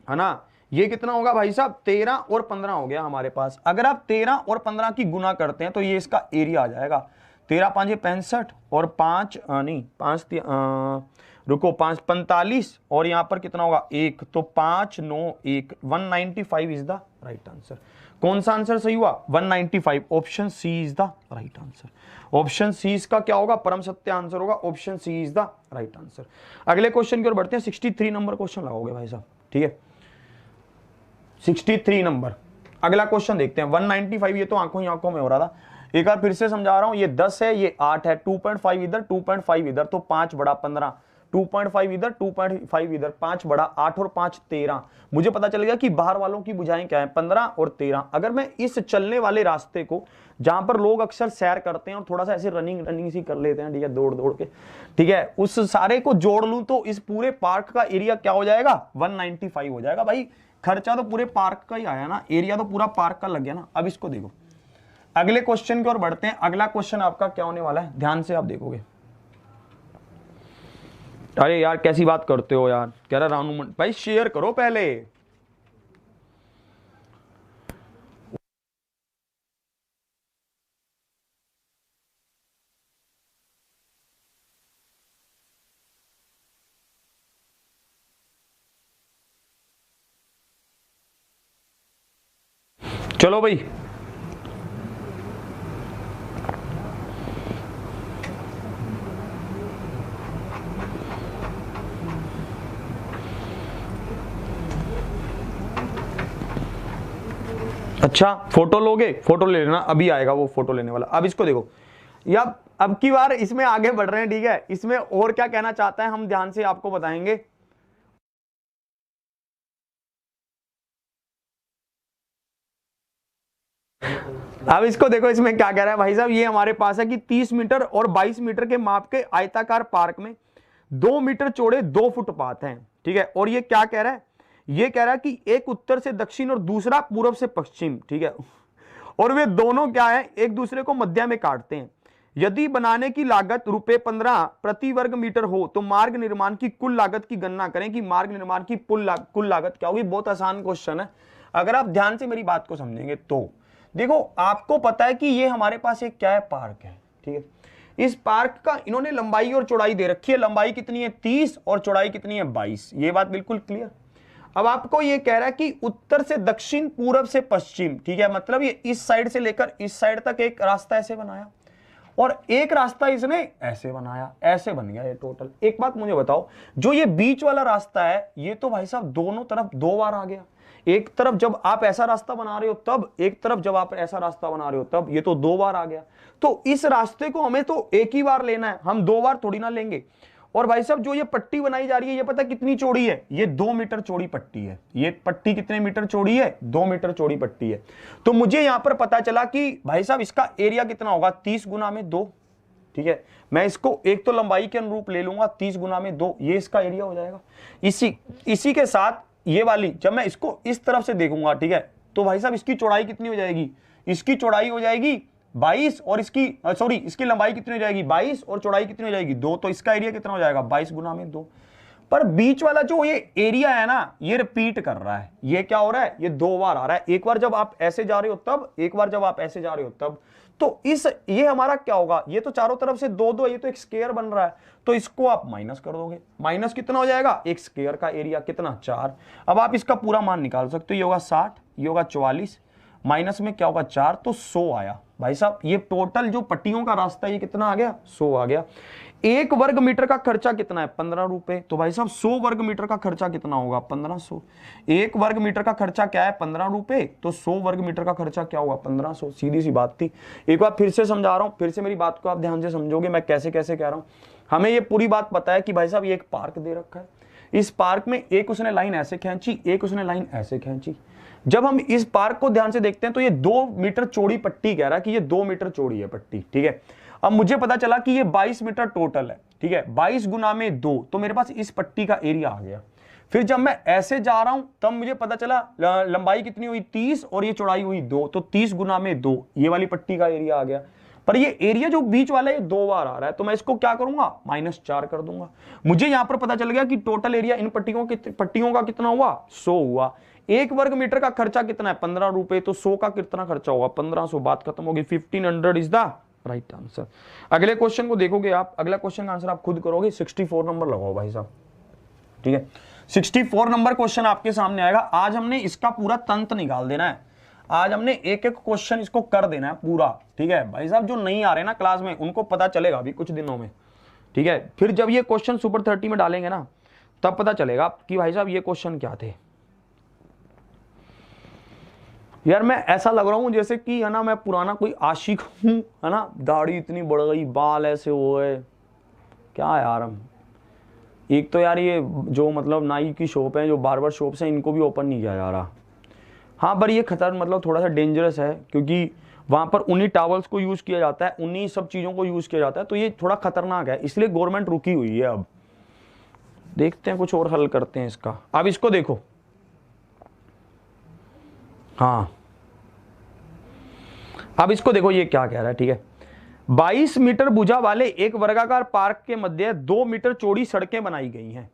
है ना, ये कितना होगा भाई साहब 13 और 15 हो गया हमारे पास। अगर आप 13 और 15 की गुना करते हैं तो ये इसका एरिया आ जाएगा 13 5 65 और 5 नहीं 5 रुको 5 45 और यहां पर कितना होगा 1, तो 5 9 1 195 इज द राइट आंसर। कौन सा आंसर सही हुआ 195, option C is the right answer. Option C इसका क्या होगा परम सत्य आंसर होगा, option C is the right answer. अगले क्वेश्चन की ओर बढ़ते हैं, 63 नंबर क्वेश्चन लगाओगे भाई साहब। ठीक है, 63 नंबर अगला क्वेश्चन देखते हैं। 195 ये तो आंखों ही आंखों में हो रहा था, एक बार फिर से समझा रहा हूं, ये 10 है ये 8 है, 2.5 इधर 2.5 इधर तो 5 बड़ा 15, 2.5 इधर 2.5 इधर 5 बड़ा 8 और 5 13। मुझे पता चल गया कि बाहर वालों की भुजाएं क्या है 15 और 13। अगर मैं इस चलने वाले रास्ते को जहां पर लोग अक्सर सैर करते हैं और थोड़ा सा ऐसे रनिंग सी कर लेते हैं, ठीक है, दौड़ के, ठीक है, उस सारे को जोड़ लूं तो इस पूरे पार्क का एरिया क्या हो जाएगा 195 हो जाएगा। भाई खर्चा तो पूरे पार्क का ही आया ना, एरिया तो पूरा पार्क का लग गया ना। अब इसको देखो, अगले क्वेश्चन की ओर बढ़ते हैं। अगला क्वेश्चन आपका क्या होने वाला है, ध्यान से आप देखोगे। अरे यार कैसी बात करते हो यार, कह रहा रानू भाई शेयर करो पहले। चलो भाई, अच्छा फोटो लोगे, फोटो ले लेना, अभी आएगा वो फोटो लेने वाला। अब इसको देखो, या अब की बार इसमें आगे बढ़ रहे हैं, ठीक है। इसमें और क्या कहना चाहता है हम ध्यान से आपको बताएंगे। अब इसको देखो, इसमें क्या कह रहा है भाई साहब, ये हमारे पास है कि 30 मीटर और 22 मीटर के माप के आयताकार पार्क में 2 मीटर चौड़े 2 फुटपाथ हैं, ठीक है। और ये क्या कह रहा है, ये कह रहा है कि एक उत्तर से दक्षिण और दूसरा पूर्व से पश्चिम, ठीक है। और वे दोनों क्या है, एक दूसरे को मध्य में काटते हैं। यदि बनाने की लागत ₹15 प्रति वर्ग मीटर हो तो मार्ग निर्माण की कुल लागत की गणना करें कि मार्ग निर्माण की कुल लागत क्या होगी। बहुत आसान क्वेश्चन है, अगर आप ध्यान से मेरी बात को समझेंगे तो। देखो आपको पता है कि ये हमारे पास एक क्या है, पार्क है, ठीक है। इस पार्क का इन्होंने लंबाई और चौड़ाई दे रखी है, लंबाई कितनी है 30 और चौड़ाई कितनी है 22, ये बात बिल्कुल क्लियर। अब आपको ये कह रहा है कि उत्तर से दक्षिण पूर्व से पश्चिम, ठीक है, मतलब ये इस साइड से लेकर इस साइड तक एक रास्ता ऐसे बनाया और एक रास्ता इसने ऐसे बनाया, ऐसे बन गया ये टोटल। एक बात मुझे बताओ, जो ये बीच वाला रास्ता है ये तो भाई साहब दोनों तरफ 2 बार आ गया। एक तरफ जब आप ऐसा रास्ता बना रहे हो तब, एक तरफ जब आप ऐसा रास्ता बना रहे हो तब, ये तो 2 बार आ गया। तो इस रास्ते को हमें तो एक ही बार लेना है, हम 2 बार थोड़ी ना लेंगे। और भाई साहब जो ये पट्टी बनाई जा रही है, ये पता कितनी चौड़ी है, ये 2 मीटर चौड़ी पट्टी है। ये पट्टी कितने मीटर चौड़ी है, 2 मीटर चौड़ी पट्टी है। तो मुझे यहां पर पता चला कि भाई साहब इसका एरिया कितना होगा, 30 गुना में 2, ठीक है। मैं इसको एक तो लंबाई के अनुरूप ले लूंगा, 30 गुना में 2, ये इसका एरिया हो जाएगा। इसी के साथ ये वाली जब मैं इसको इस तरफ से देखूंगा, ठीक है, तो भाई साहब इसकी चौड़ाई कितनी हो जाएगी, इसकी चौड़ाई हो जाएगी 22 और इसकी लंबाई कितनी हो जाएगी 22 और चौड़ाई कितनी हो जाएगी 2, तो इसका एरिया कितना हो जाएगा 22 गुना में 2। पर बीच वाला जो ये एरिया है ना, ये रिपीट कर रहा है, ये क्या हो रहा है, ये 2 बार आ रहा है। एक बार जब आप ऐसे जा रहे हो तब, एक बार जब आप ऐसे जा रहे हो तब। तो ये हमारा क्या होगा, ये तो चारों तरफ से 2-2, ये तो एक स्क्वायर बन रहा है, तो इसको आप माइनस कर दोगे। माइनस कितना हो जाएगा, एक स्क्वायर का एरिया कितना 4। अब आप इसका पूरा मान निकाल सकते हो, ये होगा 60, ये होगा 44, माइनस में क्या होगा 4, तो 100 आया। भाई साहब ये टोटल जो पट्टियों का रास्ता है ये कितना आ गया, 100 आ गया। 1 वर्ग मीटर का खर्चा कितना है, 15 रुपए। तो भाई साहब 100 वर्ग मीटर का खर्चा कितना होगा, 1500। 1 वर्ग मीटर का खर्चा क्या है, 15 रुपए, तो 100 वर्ग मीटर का खर्चा क्या होगा, 1500। सीधी सी बात थी। एक बार फिर से समझा रहा हूं, फिर से मेरी बात को आप ध्यान से समझोगे मैं कैसे कैसे कह रहा हूं। हमें ये पूरी बात पता है कि भाई साहब ये एक पार्क दे रखा है, इस पार्क में एक उसने लाइन ऐसे खींची, एक उसने लाइन ऐसे खींची। जब हम इस पार्क को ध्यान से देखते हैं तो ये 2 मीटर चौड़ी पट्टी कह रहा है कि ये 2 मीटर चौड़ी है पट्टी, ठीक है। अब मुझे पता चला कि ये 22 मीटर टोटल है, ठीक है, 22 गुना में 2, तो मेरे पास इस पट्टी का एरिया आ गया। फिर जब मैं ऐसे जा रहा हूं तब मुझे पता चला लंबाई कितनी हुई 30 और ये चौड़ाई हुई 2, तो 30 गुना में 2 ये वाली पट्टी का एरिया आ गया। पर ये एरिया जो बीच वाला है 2 बार आ रहा है, तो मैं इसको क्या करूंगा, -4 कर दूंगा। मुझे यहां पर पता चल गया कि टोटल एरिया इन पट्टियों का कितना हुआ, 100 हुआ। 1 वर्ग मीटर का खर्चा कितना है, 15 रुपए, तो 100 का कितना खर्चा होगा, 1500। बात खत्म होगी। 1500 इज द राइट आंसर। अगले क्वेश्चन को देखोगे आप, अगला क्वेश्चन का आंसर आप खुद करोगे। 64 नंबर लगाओ भाई साहब, ठीक है। 64 नंबर क्वेश्चन आपके सामने आएगा। आज हमने इसका पूरा तंत्र निकाल देना है, आज हमने एक एक क्वेश्चन इसको कर देना है पूरा, ठीक है। भाई साहब जो नहीं आ रहे ना क्लास में उनको पता चलेगा अभी कुछ दिनों में, ठीक है। फिर जब ये क्वेश्चन सुपर 30 में डालेंगे ना तब पता चलेगा कि भाई साहब ये क्वेश्चन क्या थे। यार मैं ऐसा लग रहा हूं जैसे कि है ना मैं पुराना कोई आशिक हूं, है ना, दाढ़ी इतनी बढ़ गई, बाल ऐसे हो गए, क्या यार। हम एक तो यार ये जो मतलब नाई की शॉप है, जो बार्बर शॉप्स हैं, इनको भी ओपन नहीं किया जा रहा। हाँ पर ये खतर मतलब थोड़ा सा डेंजरस है, क्योंकि वहाँ पर उन्हीं टावल्स को यूज़ किया जाता है, उन्हीं सब चीज़ों को यूज़ किया जाता है, तो ये थोड़ा खतरनाक है, इसलिए गवर्नमेंट रुकी हुई है। अब देखते हैं कुछ और हल करते हैं इसका। अब इसको देखो, हाँ, अब इसको देखो ये क्या कह रहा है, ठीक है। 22 मीटर भुजा वाले एक वर्गाकार पार्क के मध्य 2 मीटर चौड़ी सड़कें बनाई गई हैं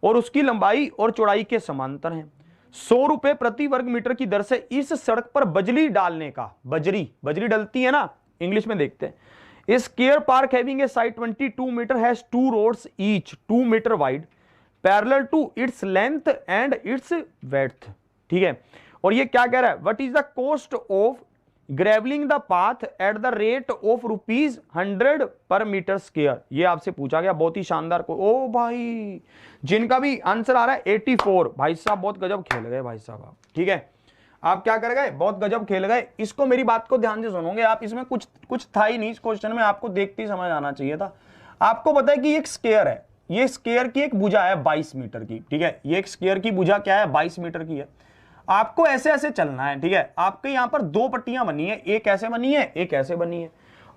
और उसकी लंबाई और चौड़ाई के समांतर हैं। 100 रुपए प्रति वर्ग मीटर की दर से इस सड़क पर बजरी डालने का, बजरी डलती है ना, इंग्लिश में देखते हैं। इस square park having a side 22 metre has 2 roads each 2 metre wide parallel to its length and its width, ठीक है। और ये क्या कह रहा है, what is the cost of gravelling the path at the rate of ₹100 per metre square. ये आपसे पूछा गया, बहुत ही शानदार को। ओ भाई, जिनका भी आंसर आ रहा है 84, भाई साहब बहुत गजब खेल गए भाई साहब आप, ठीक है। आप क्या कर गए, बहुत गजब खेल गए। इसको मेरी बात को ध्यान से सुनोगे आप, इसमें कुछ था ही नहीं इस क्वेश्चन में, आपको देखते ही समझ आना चाहिए था। आपको पता है कि एक स्क्वायर है, ये स्क्वायर की एक भुजा है 22 मीटर की, ठीक है। ये एक स्क्वायर की भुजा क्या है, 22 मीटर की है। आपको ऐसे ऐसे चलना है, ठीक है। आपके यहां पर 2 पट्टियां बनी है, एक ऐसे बनी है, एक ऐसे बनी है।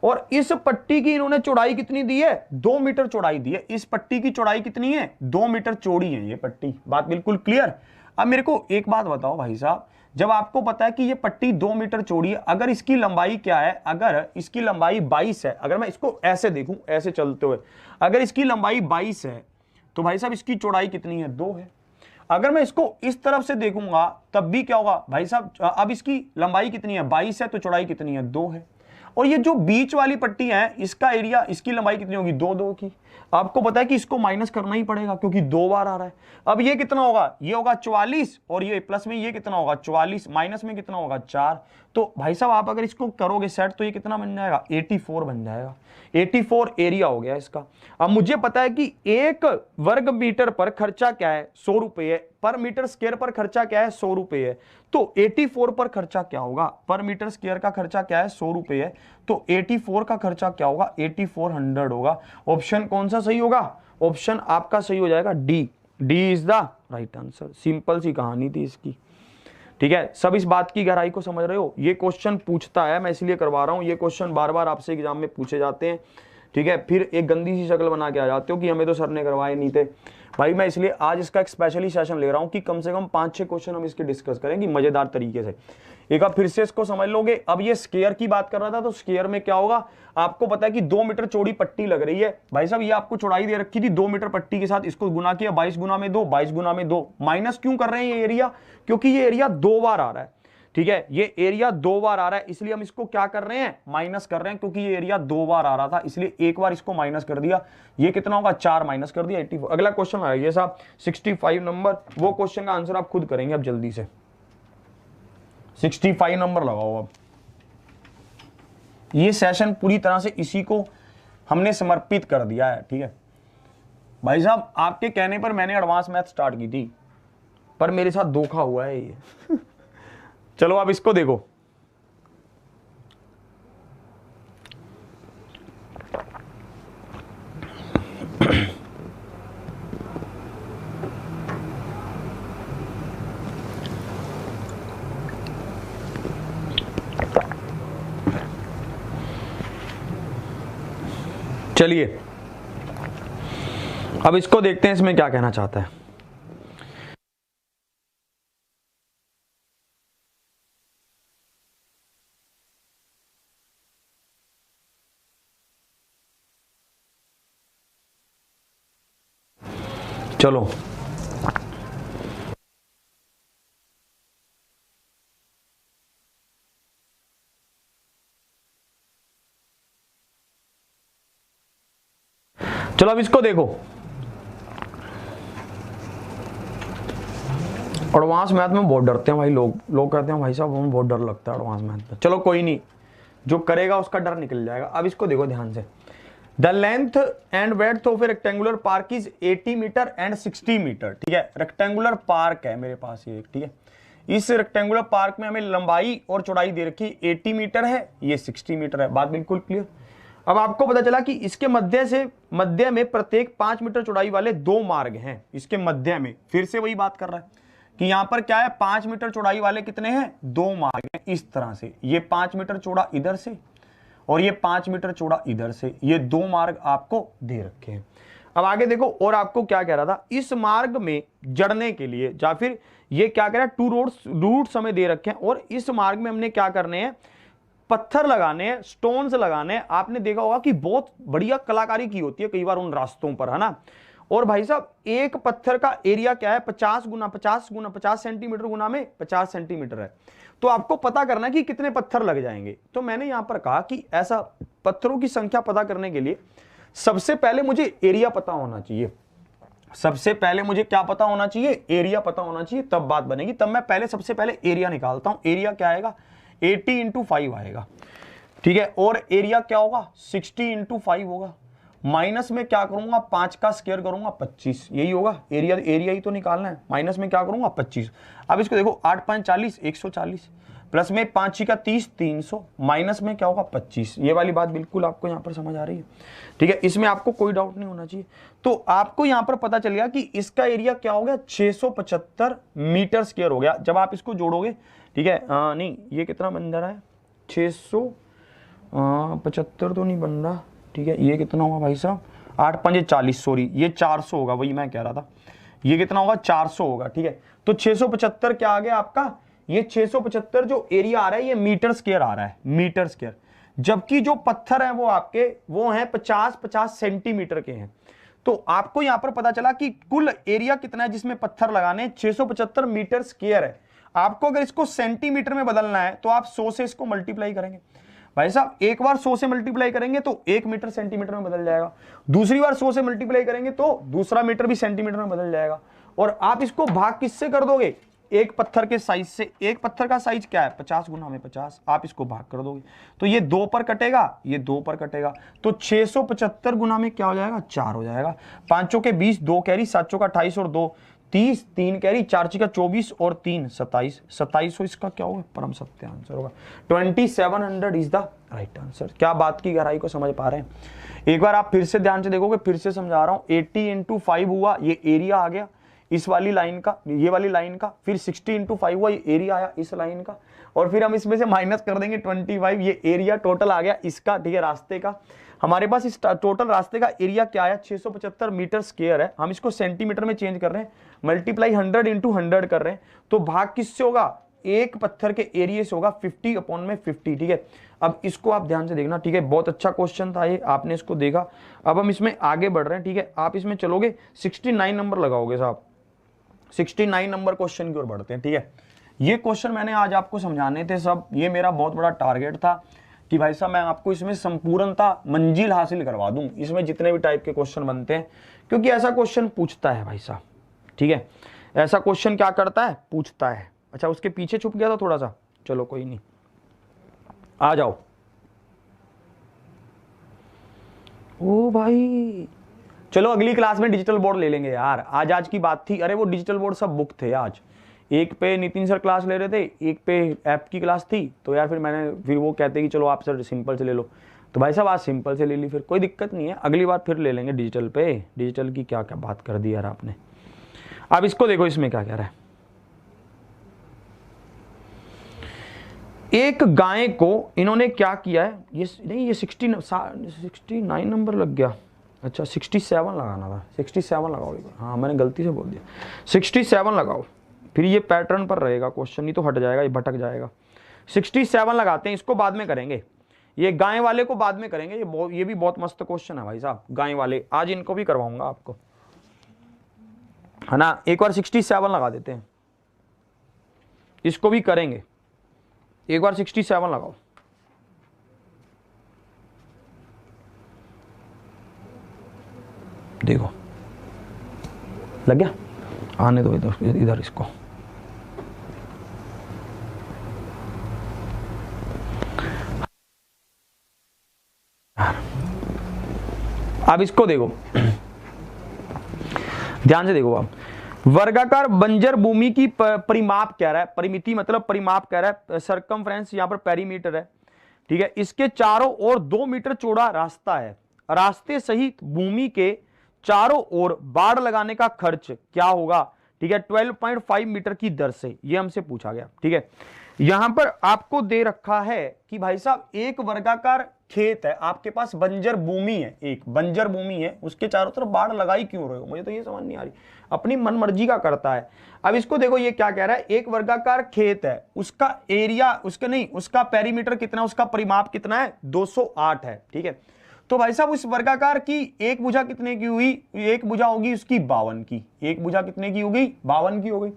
और इस पट्टी की इन्होंने चौड़ाई कितनी दी है, 2 मीटर चौड़ाई दी है। इस पट्टी की चौड़ाई कितनी है, 2 मीटर चौड़ी है ये पट्टी। बात बिल्कुल क्लियर। अब मेरे को एक बात बताओ भाई साहब, जब आपको पता है कि ये पट्टी 2 मीटर चौड़ी है, अगर इसकी लंबाई क्या है, अगर इसकी लंबाई 22 है, अगर मैं इसको ऐसे देखूं, ऐसे चलते हुए, अगर इसकी लंबाई 22 है तो भाई साहब इसकी चौड़ाई कितनी है, 2 है। अगर मैं इसको इस तरफ से देखूंगा तब भी क्या होगा भाई साहब, अब इसकी लंबाई कितनी है, 22 है, तो चौड़ाई कितनी है, 2 है। और ये जो बीच वाली पट्टी है, इसका एरिया, इसकी लंबाई कितनी होगी, 2 की। आपको पता है कि इसको माइनस करना ही पड़ेगा क्योंकि 2 बार आ रहा है। अब ये कितना होगा, ये होगा 44, और ये प्लस में ये कितना होगा 44, माइनस में कितना होगा 4। तो भाई साहब आप अगर इसको करोगे सेट तो ये कितना बन जाएगा, 84 बन जाएगा। 84 एरिया हो गया इसका। अब मुझे पता है कि 1 वर्ग मीटर पर खर्चा क्या है, 100 रुपए है। पर मीटर स्क्वायर पर खर्चा क्या है, 100 रुपए है। तो 84 पर खर्चा क्या होगा, पर मीटर स्क्वायर का खर्चा क्या है, 100 रुपए है। तो 84 का खर्चा क्या होगा, 8400 होगा। ऑप्शन कौन सा सही होगा, ऑप्शन आपका सही हो जाएगा D. D is the right answer. Simple सी कहानी थी इसकी, ठीक है। सब इस बात की गहराई को समझ रहे हो। ये क्वेश्चन पूछता है, मैं इसलिए करवा रहा हूं, ये क्वेश्चन बार बार आपसे एग्जाम में पूछे जाते हैं, ठीक है। फिर एक गंदी सी शक्ल बना के आ जाते हो कि हमें तो सर ने करवाए नहीं थे। भाई मैं इसलिए आज इसका एक स्पेशली सेशन ले रहा हूं कि कम से कम 5-6 क्वेश्चन हम इसके डिस्कस करेंगे मजेदार तरीके से। एक बार फिर से इसको समझ लोगे। अब ये स्क्वायर की बात कर रहा था, तो स्क्वायर में क्या होगा, आपको पता है कि 2 मीटर चौड़ी पट्टी लग रही है। भाई साहब ये आपको चौड़ाई दे रखी थी 2 मीटर पट्टी के साथ, इसको गुना किया 22 गुना में 2, 22 गुना में 2। माइनस क्यों कर रहे हैं ये एरिया, क्योंकि ये एरिया 2 बार आ रहा है, ठीक है। ये एरिया 2 बार आ रहा है, इसलिए हम इसको क्या कर रहे हैं, माइनस कर रहे हैं, क्योंकि ये एरिया 2 बार आ रहा था, इसलिए एक बार इसको माइनस कर दिया। ये कितना होगा, 4 माइनस कर दिया, 84। अगला क्वेश्चन आएगा साहब 65 नंबर। वो क्वेश्चन का आंसर आप खुद करेंगे अब जल्दी से। 65 नंबर लगाओ। अब ये सेशन पूरी तरह से इसी को हमने समर्पित कर दिया है, ठीक है भाई साहब। आपके कहने पर मैंने एडवांस मैथ स्टार्ट की थी, पर मेरे साथ धोखा हुआ है ये। चलो अब इसको देखो। चलिए अब इसको देखते हैं इसमें क्या कहना चाहता है। चलो चलो अब इसको देखो। एडवांस मैथ में बहुत डरते हैं भाई लोग कहते हैं भाई साहब हमें बहुत डर लगता है एडवांस मैथ में। चलो कोई नहीं, जो करेगा उसका डर निकल जाएगा। अब इसको देखो ध्यान से। The length and width of a rectangular park is 80 metre and 60 metre, ठीक है। रेक्टेंगुलर पार्क है मेरे पास ये, ठीक है। इस रेक्टेंगुलर पार्क में हमें लंबाई और चौड़ाई दे रखी 80 मीटर है, ये 60 मीटर है। बात बिल्कुल क्लियर। अब आपको पता चला कि इसके मध्य में प्रत्येक 5 मीटर चौड़ाई वाले 2 मार्ग हैं। इसके मध्य में फिर से वही बात कर रहा है कि यहां पर क्या है, 5 मीटर चौड़ाई वाले कितने हैं, 2 मार्ग हैं। इस तरह से ये 5 मीटर चौड़ा इधर से और ये 5 मीटर चौड़ा इधर से, ये 2 मार्ग आपको दे रखे हैं। अब आगे देखो, और आपको क्या कह रहा था, इस मार्ग में जड़ने के लिए, या फिर ये क्या कह रहा है, 2 रूट्स हमें दे रखे हैं और इस मार्ग में हमने क्या करने हैं, पत्थर लगाने हैं, स्टोन्स लगाने हैं। आपने देखा होगा कि बहुत बढ़िया कलाकारी की होती है कई बार उन रास्तों पर, है ना। और भाई साहब एक पत्थर का एरिया क्या है, 50 गुना 50 गुना 50 सेंटीमीटर गुना में 50 सेंटीमीटर है। तो आपको पता करना है कि कितने पत्थर लग जाएंगे। तो मैंने यहां पर कहा कि ऐसा पत्थरों की संख्या पता करने के लिए सबसे पहले मुझे एरिया पता होना चाहिए। सबसे पहले मुझे क्या पता होना चाहिए, एरिया पता होना चाहिए, तब बात बनेगी। तब मैं पहले सबसे पहले एरिया निकालता हूं। एरिया क्या आएगा, 80 इंटू 5 आएगा, ठीक है। और एरिया क्या होगा, 60 इंटू 5 होगा। माइनस में क्या करूंगा, 5 का स्क्वायर करूंगा 25, यही होगा एरिया। एरिया ही तो निकालना है। माइनस में क्या करूंगा 25। अब इसको देखो, 8 5 40, 140, प्लस में 5 का 30, 300, माइनस में क्या होगा 25। ये वाली बात बिल्कुल आपको यहां पर समझ आ रही है, ठीक है। इसमें आपको कोई डाउट नहीं होना चाहिए। तो आपको यहां पर पता चल गया कि इसका एरिया क्या हो गया, 675 मीटर स्क्वायर हो गया। जब आप इसको जोड़ोगे, ठीक है, नहीं ये कितना बन जा रहा है, 675 तो नहीं बन रहा, ठीक है। ये कितना होगा भाई साहब, 8 5 40, सॉरी ये 400 होगा, वही मैं कह रहा था। ये कितना होगा, 400 होगा, ठीक है। तो 675 क्या आ गया आपका, ये 675 जो एरिया आ रहा है ये मीटर स्क्वायर आ रहा है, मीटर स्क्वायर। जबकि जो पत्थर है वो आपके वो हैं 50-50 सेंटीमीटर के हैं। तो आपको यहां पर पता चला कि कुल एरिया कितना है जिसमें पत्थर लगाने, 675 मीटर स्क्वायर है। आपको अगर इसको सेंटीमीटर में बदलना है तो आप 100 से इसको मल्टीप्लाई करेंगे। भाई साहब एक बार 100 से मल्टीप्लाई करेंगे तो 1 मीटर सेंटीमीटर में बदल जाएगा। दूसरी बार 100 से मल्टीप्लाई करेंगे तो दूसरा मीटर भी सेंटीमीटर में बदल जाएगा। और आप इसको भाग किससे कर दोगे, एक पत्थर के साइज से। एक पत्थर का साइज क्या है, 50 गुना में 50, आप इसको भाग कर दोगे तो ये 2 पर कटेगा, ये 2 पर कटेगा। तो 675 गुना में क्या हो जाएगा, 4 हो जाएगा। 5 के 20, 2 कैरी, 7 का 28 और 2 30, 3 कैरी, 4 का 24 और 3 27, 2700 इसका क्या होगा, परम सत्य आंसर होगा। 2700 इज द राइट आंसर। क्या बात की गहराई को समझ पा रहे हैं। एक बार आप फिर से ध्यान से देखोगे, फिर से समझा रहा हूं। 80 इंटू 5 हुआ, ये एरिया आ गया इस वाली लाइन का, ये वाली लाइन का। फिर 60 इंटू 5 हुआ, ये एरिया आया इस लाइन का। और फिर हम इसमें से माइनस कर देंगे 25, ये एरिया टोटल आ गया इसका, ठीक है, रास्ते का। हमारे पास इस टोटल रास्ते का एरिया क्या आया, 675 मीटर स्क्वायर है। हम इसको सेंटीमीटर में चेंज कर रहे हैं, मल्टीप्लाई 100 इंटू 100 कर रहे हैं। तो भाग किससे होगा, एक पत्थर के एरिया से होगा, 50 अपॉन में 50, ठीक है। अब इसको आप ध्यान से देखना, ठीक है, बहुत अच्छा क्वेश्चन था ये, आपने इसको देखा। अब हम इसमें आगे बढ़ रहे हैं, ठीक है। आप इसमें चलोगे 69 नंबर लगाओगे साहब, 69 नंबर क्वेश्चन की ओर बढ़ते हैं, ठीक है। ये क्वेश्चन मैंने आज आपको समझाने थे सब। ये मेरा बहुत बड़ा टारगेट था कि भाई साहब मैं आपको इसमें संपूर्णता मंजिल हासिल करवा दूं, इसमें जितने भी टाइप के क्वेश्चन बनते हैं, क्योंकि ऐसा क्वेश्चन पूछता है भाई साहब, ठीक है। ऐसा क्वेश्चन क्या करता है, पूछता है। अच्छा उसके पीछे छुप गया था थोड़ा सा, चलो कोई नहीं, आ जाओ। ओ भाई चलो अगली क्लास में डिजिटल बोर्ड ले लेंगे यार। आज की बात थी, अरे वो डिजिटल बोर्ड सब बुक थे आज। एक पे नितिन सर क्लास ले रहे थे, एक पे ऐप की क्लास थी। तो यार फिर वो कहते कि चलो आप सर सिंपल से ले लो। तो भाई साहब आज सिंपल से ले ली, फिर कोई दिक्कत नहीं है, अगली बार फिर ले लेंगे डिजिटल पे। डिजिटल की क्या क्या बात कर दी यार आपने। अब इसको देखो, इसमें क्या कह रहा है। एक गाय को इन्होंने क्या किया है, ये नहीं, ये 69 नंबर लग गया। अच्छा 67 लगाना था, 67 लगाओ। हाँ मैंने गलती से बोल दिया, 67 लगाओ। फिर ये पैटर्न पर रहेगा क्वेश्चन, नहीं तो हट जाएगा, ये भटक जाएगा। 67 लगाते हैं, इसको बाद में करेंगे। ये गाय वाले को बाद में करेंगे। ये भी बहुत मस्त क्वेश्चन है भाई साहब, गाय वाले। आज इनको भी करवाऊंगा आपको, है ना। एक बार 67 लगा देते हैं, इसको भी करेंगे। एक बार 67 लगाओ, देखो लग गया। आने दो इधर इसको। अब इसको देखो, ध्यान से देखो। अब वर्गाकार बंजर भूमि की परिमाप कह रहा है, परिमिति मतलब परिमाप कह रहा है। सरकमफ्रेंस यहां पर पेरीमीटर है, ठीक है। इसके चारों ओर 2 मीटर चौड़ा रास्ता है। रास्ते सहित भूमि के चारों ओर बाड़ लगाने का खर्च क्या होगा, ठीक है, 12.5 मीटर की दर से। ये हमसे पूछा गया, ठीक है। यहां पर आपको दे रखा है कि भाई साहब एक वर्गाकार खेत है, आपके पास बंजर भूमि है, एक बंजर भूमि है, उसके चारों तरफ बाढ़ लगाई क्यों रहे हो, मुझे तो ये समझ नहीं आ रही, अपनी मन मर्जी का करता है। अब इसको देखो ये क्या कह रहा है, एक वर्गाकार खेत है, उसका एरिया, उसका नहीं, उसका पेरीमीटर कितना, उसका परिमाप कितना है, 208 है, ठीक है। तो भाई साहब उस वर्गाकार की एक भुजा कितने की हुई, एक भुजा होगी उसकी 52 की, एक भुजा कितने की होगी, 52 की हो गई।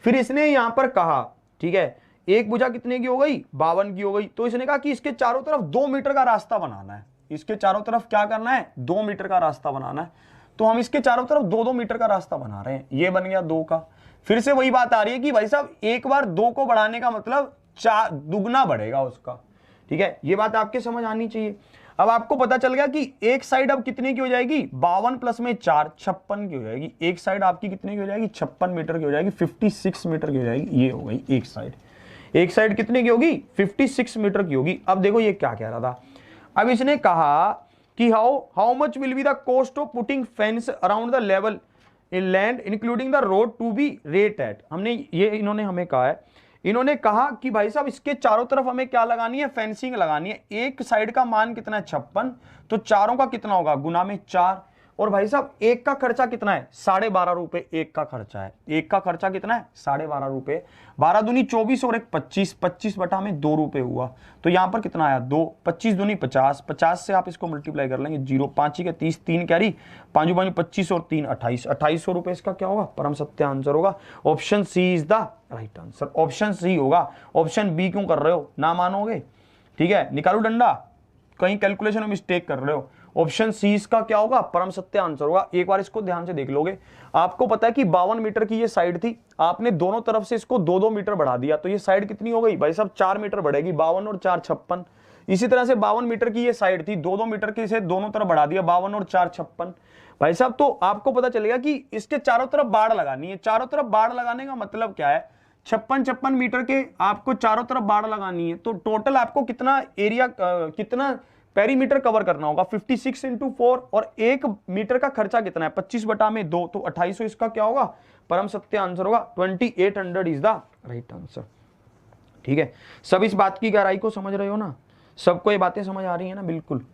फिर इसने यहां पर कहा, ठीक है, एक भुजा कितने की हो गई, 52 की हो गई। तो इसने कहा कि इसके चारों तरफ 2 मीटर का रास्ता बनाना है, इसके चारों तरफ क्या करना है, 2 मीटर का रास्ता बनाना है। तो हम इसके चारों तरफ 2-2 मीटर का रास्ता बना रहे हैं, ये बन गया 2 का। फिर से वही बात आ रही है कि भाई साहब एक बार 2 को बढ़ाने का मतलब 4 दुगना बढ़ेगा उसका, ठीक है, ये बात आपके समझ आनी चाहिए। अब आपको पता चल गया कि एक साइड अब कितने की हो जाएगी, 52 प्लस में 4 56 की हो जाएगी, एक साइड आपकी कितने की हो जाएगी, 56 मीटर की हो जाएगी, 56 मीटर की हो जाएगी, ये हो गई एक साइड। एक साइड कितने की होगी, 56 मीटर की होगी। अब देखो ये क्या कह रहा था, अब इसने कहा कि how much will be the cost of putting fence around the level in land including the road to be rate at. हमने ये, इन्होंने हमें कहा है, इन्होंने कहा कि भाई साहब इसके चारों तरफ हमें क्या लगानी है, फेंसिंग लगानी है। एक साइड का मान कितना है, 56, तो चारों का कितना होगा, गुना में 4। और भाई साहब एक का खर्चा कितना है, 12.5 रुपए एक का खर्चा है, एक का खर्चा कितना है, 12.5 रुपए, 12 दूनी 24 और एक 25, 25 बटा में 2 रुपए हुआ। तो यहां पर कितना आया, 2, 25 दूनी 50, 50 से आप इसको मल्टीप्लाई कर लेंगे, 0, 5 के 30, 3 कैरी, 5 5 25 और 3 28, 2800 रुपए इसका क्या होगा, परम सत्य आंसर होगा। Option C is the right answer, option C होगा। ऑप्शन बी क्यों कर रहे हो, ना मानोगे, ठीक है, निकालू डंडा, कहीं कैलकुलेशन में मिस्टेक कर रहे हो। ऑप्शन सी इसका क्या होगा, परम सत्य आंसर होगा। एक बार इसको ध्यान से देख लोगे, आपको पता है कि 52 मीटर की ये साइड थी, आपने दोनों तरफ से इसको 2-2 मीटर बढ़ा दिया, तो ये साइड कितनी हो गई भाई साहब, 4 मीटर बढ़ेगी, 52 और 4 56। इसी तरह से 52 मीटर की ये साइड थी, 2-2 मीटर की इसे दोनों तरफ बढ़ा दिया, 52 और 4 56 भाई साहब। तो आपको पता चलेगा कि इसके चारों तरफ बाढ़ लगानी है। चारों तरफ बाढ़ लगाने का मतलब क्या है, 56 मीटर के आपको चारों तरफ बाढ़ लगानी है, तो टोटल आपको कितना एरिया, कितना पेरीमीटर कवर करना होगा, 56 × 4, और 1 मीटर का खर्चा कितना है, 25 बटा में 2, तो 2800 इसका क्या होगा, परम सत्य आंसर होगा। 2800 इज द राइट आंसर, ठीक है। सब इस बात की गहराई को समझ रहे हो ना, सबको ये बातें समझ आ रही है ना, बिल्कुल।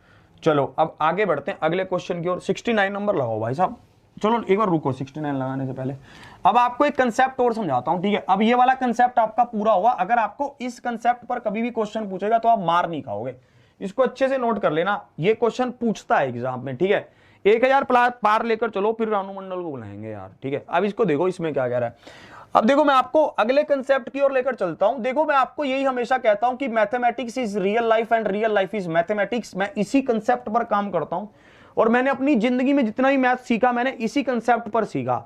चलो अब आगे बढ़ते हैं अगले क्वेश्चन की ओर। 69 नंबर लगाओ भाई साहब। चलो एक बार रुको, 69 लगाने से पहले अब आपको एक कंसेप्ट और समझाता हूं, ठीक है। अब ये वाला कंसेप्ट आपका पूरा होगा, अगर आपको इस कंसेप्ट पर कभी भी क्वेश्चन पूछेगा तो आप मार नहीं खाओगे, इसको अच्छे से नोट कर लेना, ये क्वेश्चन पूछता है एग्जाम में, ठीक है। 1000 पार लेकर चलो, फिर रानू मंडल को बुलाएंगे यार, ठीक है। अब इसको देखो, इसमें क्या कह रहा है। अब देखो मैं आपको अगले कंसेप्ट की ओर लेकर चलता हूं। देखो मैं आपको यही हमेशा कहता हूं कि mathematics is real life and real life is mathematics. मैं इसी कंसेप्ट पर काम करता हूं, और मैंने अपनी जिंदगी में जितना भी मैथ सीखा मैंने इसी कंसेप्ट पर सीखा।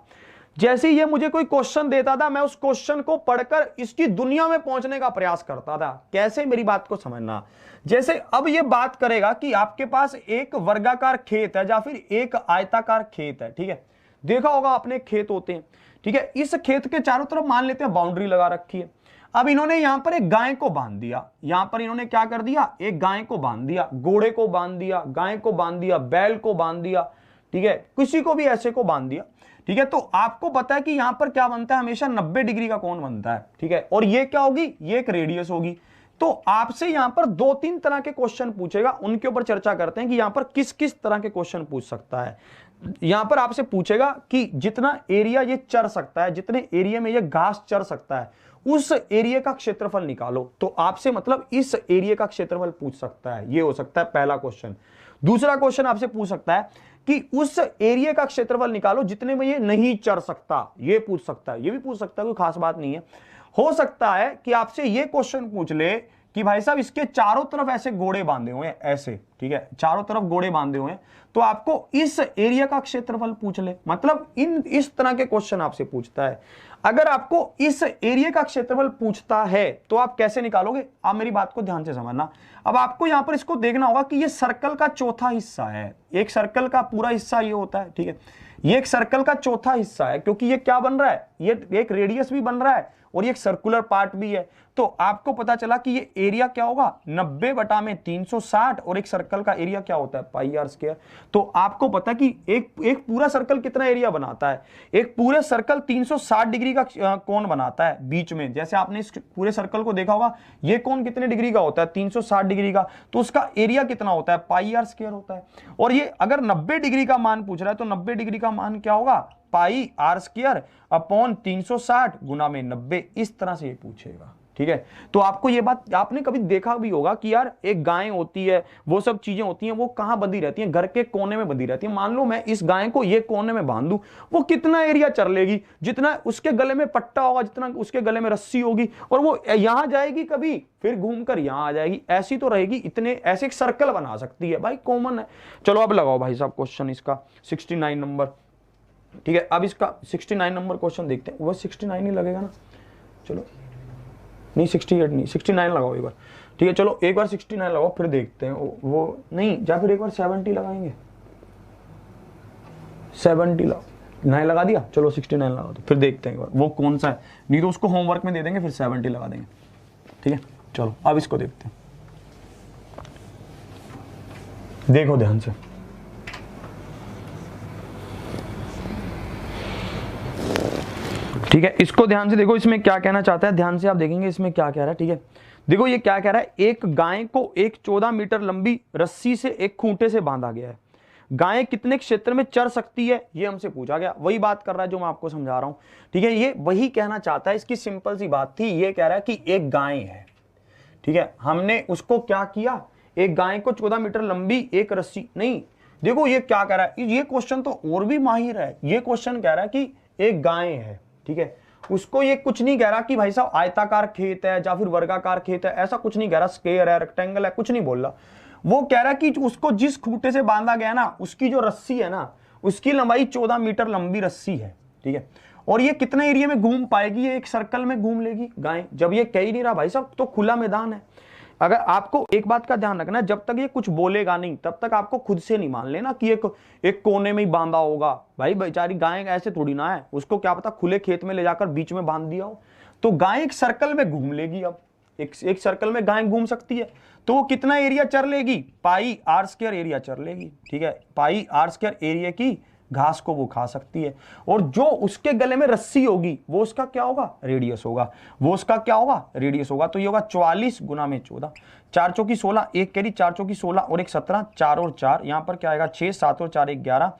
जैसे ये मुझे कोई क्वेश्चन देता था, मैं उस क्वेश्चन को पढ़कर इसकी दुनिया में पहुंचने का प्रयास करता था। कैसे, मेरी बात को समझना। जैसे अब ये बात करेगा कि आपके पास एक वर्गाकार खेत है या फिर एक आयताकार खेत है, ठीक है। देखा होगा आपने, खेत होते हैं, ठीक है। इस खेत के चारों तरफ मान लेते हैं बाउंड्री लगा रखी है। अब इन्होंने यहां पर एक गाय को बांध दिया, यहां पर इन्होंने क्या कर दिया, एक गाय को बांध दिया, घोड़े को बांध दिया, गाय को बांध दिया, बैल को बांध दिया, ठीक है, किसी को भी ऐसे को बांध दिया, ठीक है। तो आपको पता है कि यहां पर क्या बनता है, हमेशा 90 डिग्री का कोण बनता है, ठीक है। और ये क्या होगी, ये एक रेडियस होगी। तो आपसे यहां पर 2-3 तरह के क्वेश्चन पूछेगा, उनके ऊपर चर्चा करते हैं कि यहां पर किस किस तरह के क्वेश्चन पूछ सकता है। यहां पर आपसे पूछेगा कि जितना एरिया ये चर सकता है, जितने एरिया में ये घास चर सकता है, उस एरिया का क्षेत्रफल निकालो। तो आपसे मतलब इस एरिया का क्षेत्रफल पूछ सकता है, ये हो सकता है पहला क्वेश्चन। दूसरा क्वेश्चन आपसे पूछ सकता है कि उस एरिया का क्षेत्रफल निकालो जितने में ये नहीं चर सकता, ये पूछ सकता है, ये भी पूछ सकता है, कोई खास बात नहीं है। हो सकता है कि आपसे ये क्वेश्चन पूछ ले कि भाई साहब इसके चारों तरफ ऐसे घोड़े बांधे हुए हैं, ऐसे, ठीक है, चारों तरफ घोड़े बांधे हुए हैं, तो आपको इस एरिया का क्षेत्रफल पूछ ले। मतलब इस तरह के क्वेश्चन आपसे पूछता है। अगर आपको इस एरिया का क्षेत्रफल पूछता है तो आप कैसे निकालोगे, आप मेरी बात को ध्यान से समझना। अब आपको यहां पर इसको देखना होगा कि ये सर्कल का चौथा हिस्सा है। एक सर्कल का पूरा हिस्सा ये होता है, ठीक है, ये एक सर्कल का चौथा हिस्सा है, क्योंकि ये क्या बन रहा है, ये एक रेडियस भी बन रहा है और ये एक सर्कुलर पार्ट भी है। तो आपको पता चला कि ये एरिया क्या होगा 90 बटा में 360, और एक सर्कल का एरिया क्या होता है पाई आर स्क्वायर। तो आपको पता कि एक पूरा सर्कल कितना एरिया बनाता है, एक पूरे सर्कल 360 डिग्री का कोण बनाता है बीच में। जैसे आपने इस पूरे सर्कल को देखा होगा, ये कोण कितने डिग्री का होता है 360 डिग्री का, तो उसका एरिया कितना होता है पाई आर स्क्वायर होता है। और ये अगर 90 डिग्री का मान पूछ रहा है तो 90 डिग्री का मान क्या होगा पाई आर स्क्वायर अपॉन 360 गुना में 90, इस तरह से ये पूछेगा। ठीक है, तो आपको ये बात आपने कभी देखा भी होगा कि यार एक गाय होती है, वो सब चीजें होती हैं, वो कहां बंधी रहती हैं, घर के कोने में बंधी रहती है। मान लो मैं इस गाय को ये कोने में बांध दूं, वो कितना एरिया चर लेगी, जितना उसके गले में पट्टा होगा, जितना उसके गले में रस्सी होगी, और वो यहां जाएगी कभी, फिर घूमकर यहां आ जाएगी, ऐसी तो रहेगी, इतने ऐसे एक सर्कल बना सकती है भाई, कॉमन है। चलो अब लगाओ भाई साहब क्वेश्चन इसका 69 नंबर। ठीक है, अब इसका 69 नंबर क्वेश्चन देखते हैं। वो 69 ही लगेगा ना, चलो नहीं 68 नहीं 69 लगाओ एक बार। ठीक है, चलो एक बार 69 लगाओ, फिर देखते हैं वो नहीं, या फिर एक बार 70 लगाएंगे, 70 9 लगा दिया, चलो 69 लगा दो, फिर देखते हैं एक बार वो कौन सा है, नहीं तो उसको होमवर्क में दे देंगे, फिर 70 लगा देंगे। ठीक है, चलो अब इसको देखते हैं, देखो ध्यान से। ठीक है, इसको ध्यान से देखो, इसमें क्या कहना चाहता है, ध्यान से आप देखेंगे इसमें क्या कह रहा है। ठीक है, देखो ये क्या कह रहा है, एक गाय को एक 14 मीटर लंबी रस्सी से एक खूंटे से बांधा गया है, गाय कितने क्षेत्र में चर सकती है, ये हमसे पूछा गया। वही बात कर रहा है जो मैं आपको समझा रहा हूं। ठीक है, ये वही कहना चाहता है, इसकी सिंपल सी बात थी, ये कह रहा है कि एक गाय है। ठीक है, हमने उसको क्या किया, एक गाय को 14 मीटर लंबी एक रस्सी, नहीं देखो ये क्या कह रहा है, ये क्वेश्चन तो और भी माहिर है। ये क्वेश्चन कह रहा है कि एक गाय है, ठीक है, उसको ये कुछ नहीं कह रहा कि भाई साहब आयताकार खेत है या फिर वर्गाकार खेत है, ऐसा कुछ नहीं कह रहा, स्क्वायर है, रेक्टेंगल है, कुछ नहीं बोल रहा। वो कह रहा कि उसको जिस खूंटे से बांधा गया ना, उसकी जो रस्सी है ना, उसकी लंबाई 14 मीटर लंबी रस्सी है। ठीक है, और ये कितने एरिया में घूम पाएगी, ये एक सर्कल में घूम लेगी गाय। जब ये कह ही नहीं रहा भाई साहब, तो खुला मैदान है। अगर आपको एक बात का ध्यान रखना, जब तक ये कुछ बोलेगा नहीं तब तक आपको खुद से नहीं मान लेना कि एक कोने में ही बांधा होगा। भाई बेचारी गाय ऐसे थोड़ी ना है, उसको क्या पता खुले खेत में ले जाकर बीच में बांध दिया हो। तो गाय एक सर्कल में घूम लेगी, अब एक सर्कल में गाय घूम सकती है, तो वो कितना एरिया चर लेगी, पाई आर स्क्वायर एरिया चर लेगी। ठीक है, पाई आर स्क्वायर एरिया की घास को वो खा सकती है, और जो उसके गले में रस्सी होगी वो उसका क्या होगा, रेडियस होगा, वो उसका क्या होगा, रेडियस होगा। तो ये होगा 44 गुना में 14, 4 चौकी 16, एक कैरी 4 चौकी 16 और एक 17, 4 और 4 यहां पर क्या आएगा 6, 7 और 4 11,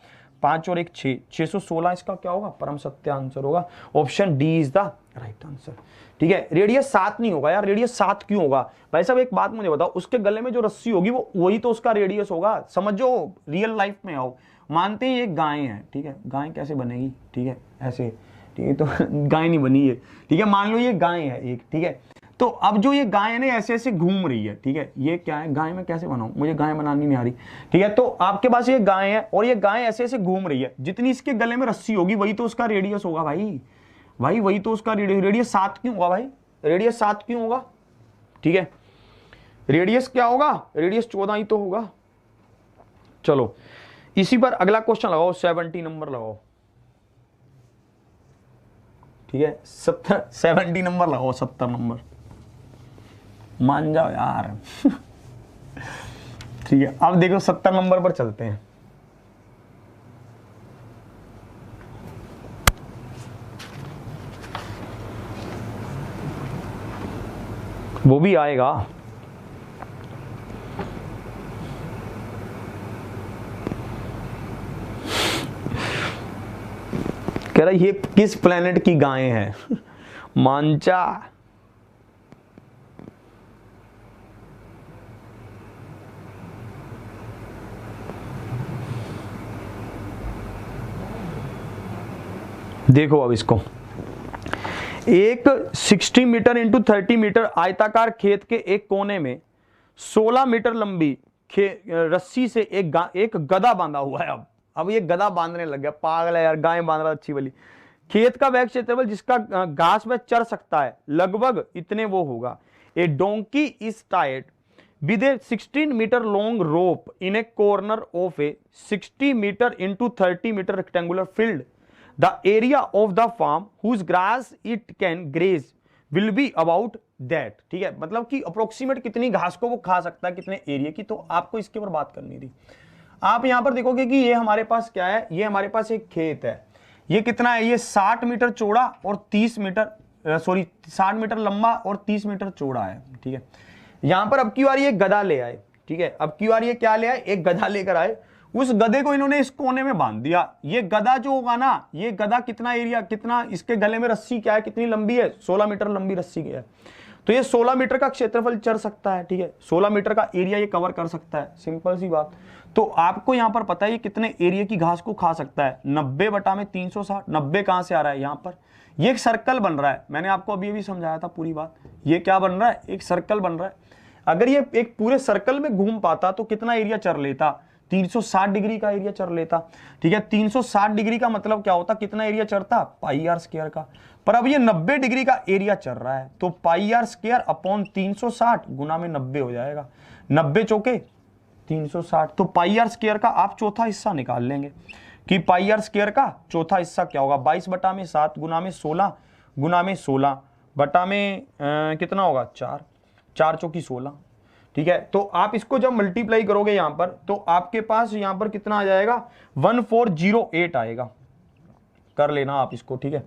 5 और एक 6, 616 इसका क्या होगा, परम सत्य आंसर होगा। Option D is the right answer. ठीक है, रेडियस 7 नहीं होगा यार, रेडियस 7 क्यों होगा भाई साहब, एक बात मुझे बताओ, उसके गले में जो रस्सी होगी वो वही तो उसका रेडियस होगा। समझो, रियल लाइफ में आओ, मानते हैं एक गाय है, ठीक है, गाय कैसे बनेगी, ठीक है ऐसे, ठीक है, तो गाय नहीं बनी है। ठीक है, मान लो ये गाय है एक, ठीक है, तो अब जो ये गाय है ना ऐसे ऐसे घूम रही है। ठीक है, ये क्या है, गाय में कैसे बनाऊं, मुझे गाय बनानी नहीं आ रही। ठीक है, तो आपके पास ये गाय है और ये गाय ऐसे ऐसे घूम रही है, जितनी इसके गले में रस्सी होगी वही तो उसका रेडियस होगा भाई, वही तो उसका रेडियस 7 क्यों होगा भाई, रेडियस 7 क्यों होगा। ठीक है, रेडियस क्या होगा, रेडियस 14 ही तो होगा। चलो इसी पर अगला क्वेश्चन लगाओ, 70 नंबर लगाओ। ठीक है, 70 नंबर लगाओ, 70 नंबर, मान जाओ यार। ठीक है, अब देखो 70 नंबर पर चलते हैं। वो भी आएगा, कह रहा ये किस प्लेनेट की गाय है। मांचा, देखो अब इसको, एक 60 मीटर इंटू 30 मीटर आयताकार खेत के एक कोने में 16 मीटर लंबी रस्सी से एक गधा बांधा हुआ है। अब ये गधा बांधने लग गया, पागल है यार, गाय बांध रहा अच्छी वाली। खेत का वह क्षेत्रफल जिसका घास में चर सकता है लगभग इतने वो होगा। A donkey is tied with a 16 metre long rope in a corner of a 60 metre into 30 metre rectangular field. The area of the farm whose grass it can graze will be about that, ठीक है, मतलब कि approximate कितनी घास को वो खा सकता है, कितने एरिया की, तो आपको इसके ऊपर बात करनी थी। आप यहां पर देखोगे कि ये हमारे पास क्या है, ये हमारे पास एक खेत है, ये कितना है, ये 60 मीटर चौड़ा और 30 मीटर 60 मीटर लंबा और 30 मीटर चौड़ा है, ठीक है। यहां पर अब की बार ये गधा ले आए, ठीक है, अब की बार ये क्या ले आए, एक गधा लेकर आए, उस गधे को इन्होंने इस कोने में बांध दिया। ये गधा जो होगा ना, ये गधा कितना एरिया, कितना इसके गले में रस्सी क्या है, कितनी लंबी है, 16 मीटर लंबी रस्सी है, तो ये 16 मीटर का क्षेत्रफल चढ़ सकता है, ठीक है, 16 मीटर का एरिया ये कवर कर सकता है, सिंपल सी बात। तो आपको यहां पर पता है ये कितने एरिया की घास को खा सकता है, 90 बटा में 360, 90 कहां से आ रहा है, यहां पर ये एक सर्कल बन रहा है, मैंने आपको अभी अभी समझाया था पूरी बात, ये क्या बन रहा है, एक सर्कल बन रहा है। अगर ये एक पूरे सर्कल में घूम पाता तो कितना एरिया चढ़ लेता, 360 डिग्री का एरिया चढ़ लेता, ठीक है। 360 डिग्री का मतलब क्या होता, कितना एरिया चढ़ता, पाई आर स्क्वायर का, पर अब ये 90 डिग्री का एरिया चढ़ रहा है, तो पाई आर स्क्वायर अपॉन 360 गुना में 90 हो जाएगा, 90 चौके 360, तो पाई आर स्क्वायर का आप चौथा हिस्सा निकाल लेंगे कि पाई आर स्क्वायर का चौथा हिस्सा क्या होगा, 22 बटा में 7 गुना में 16 गुना में 16 बटा में कितना होगा, 4, 4 चौकी 16, ठीक है। तो आप इसको जब मल्टीप्लाई करोगे यहां पर, तो आपके पास यहां पर कितना आ जाएगा, 1408 आएगा, कर लेना आप इसको, ठीक है,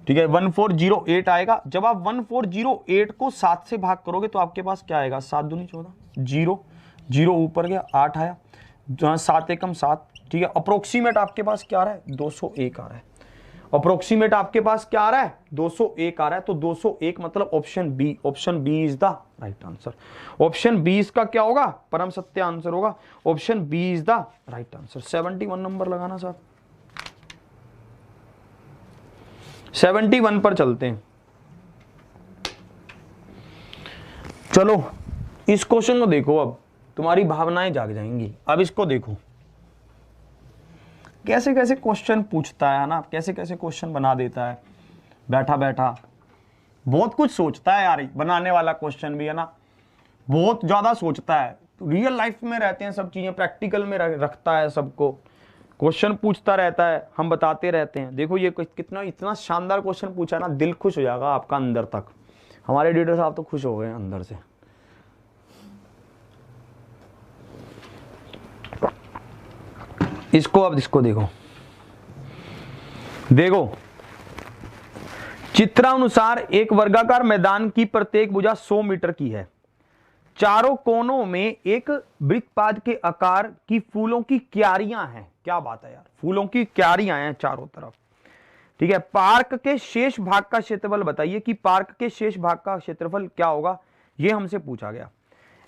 ठीक है, 1408 आएगा। जब आप 1408 को 7 से भाग करोगे तो आपके पास क्या आएगा, 7 दूनी 14, 0 0 ऊपर गया, 8 आया, 7 एकम 7, ठीक है। अप्रोक्सीमेट आपके पास क्या आ रहा है, 201 आ रहा है, अप्रोक्सीमेट आपके पास क्या आ रहा है, 201 आ रहा है, तो 201 मतलब option B, option B is the right answer. Option B इसका क्या होगा, परम सत्य आंसर होगा, option B is the right answer. 71 number लगाना साहब, 71 पर चलते हैं। चलो इस क्वेश्चन को देखो, अब तुम्हारी भावनाएं जाग जाएंगी। अब इसको देखो कैसे कैसे क्वेश्चन पूछता है ना, कैसे कैसे क्वेश्चन बना देता है, बैठा बैठा बहुत कुछ सोचता है यार, बनाने वाला क्वेश्चन भी है ना, बहुत ज्यादा सोचता है, रियल लाइफ में रहते हैं सब चीजें, प्रैक्टिकल में रखता है सबको, क्वेश्चन पूछता रहता है, हम बताते रहते हैं। देखो ये कितना इतना शानदार क्वेश्चन पूछा ना, दिल खुश हो जाएगा आपका अंदर तक। हमारे एडिटर साहब तो खुश हो गए अंदर से। इसको अब इसको देखो, देखो चित्रानुसार एक वर्गाकार मैदान की प्रत्येक भुजा 100 मीटर की है, चारों कोनों में एक वृत्तपाद के आकार की फूलों की क्यारियां हैं। क्या बात है यार, फूलों की क्यारियां हैं चारों तरफ, ठीक है। पार्क के शेष भाग का क्षेत्रफल बताइए कि पार्क के शेष भाग का क्षेत्रफल क्या होगा, यह हमसे पूछा गया।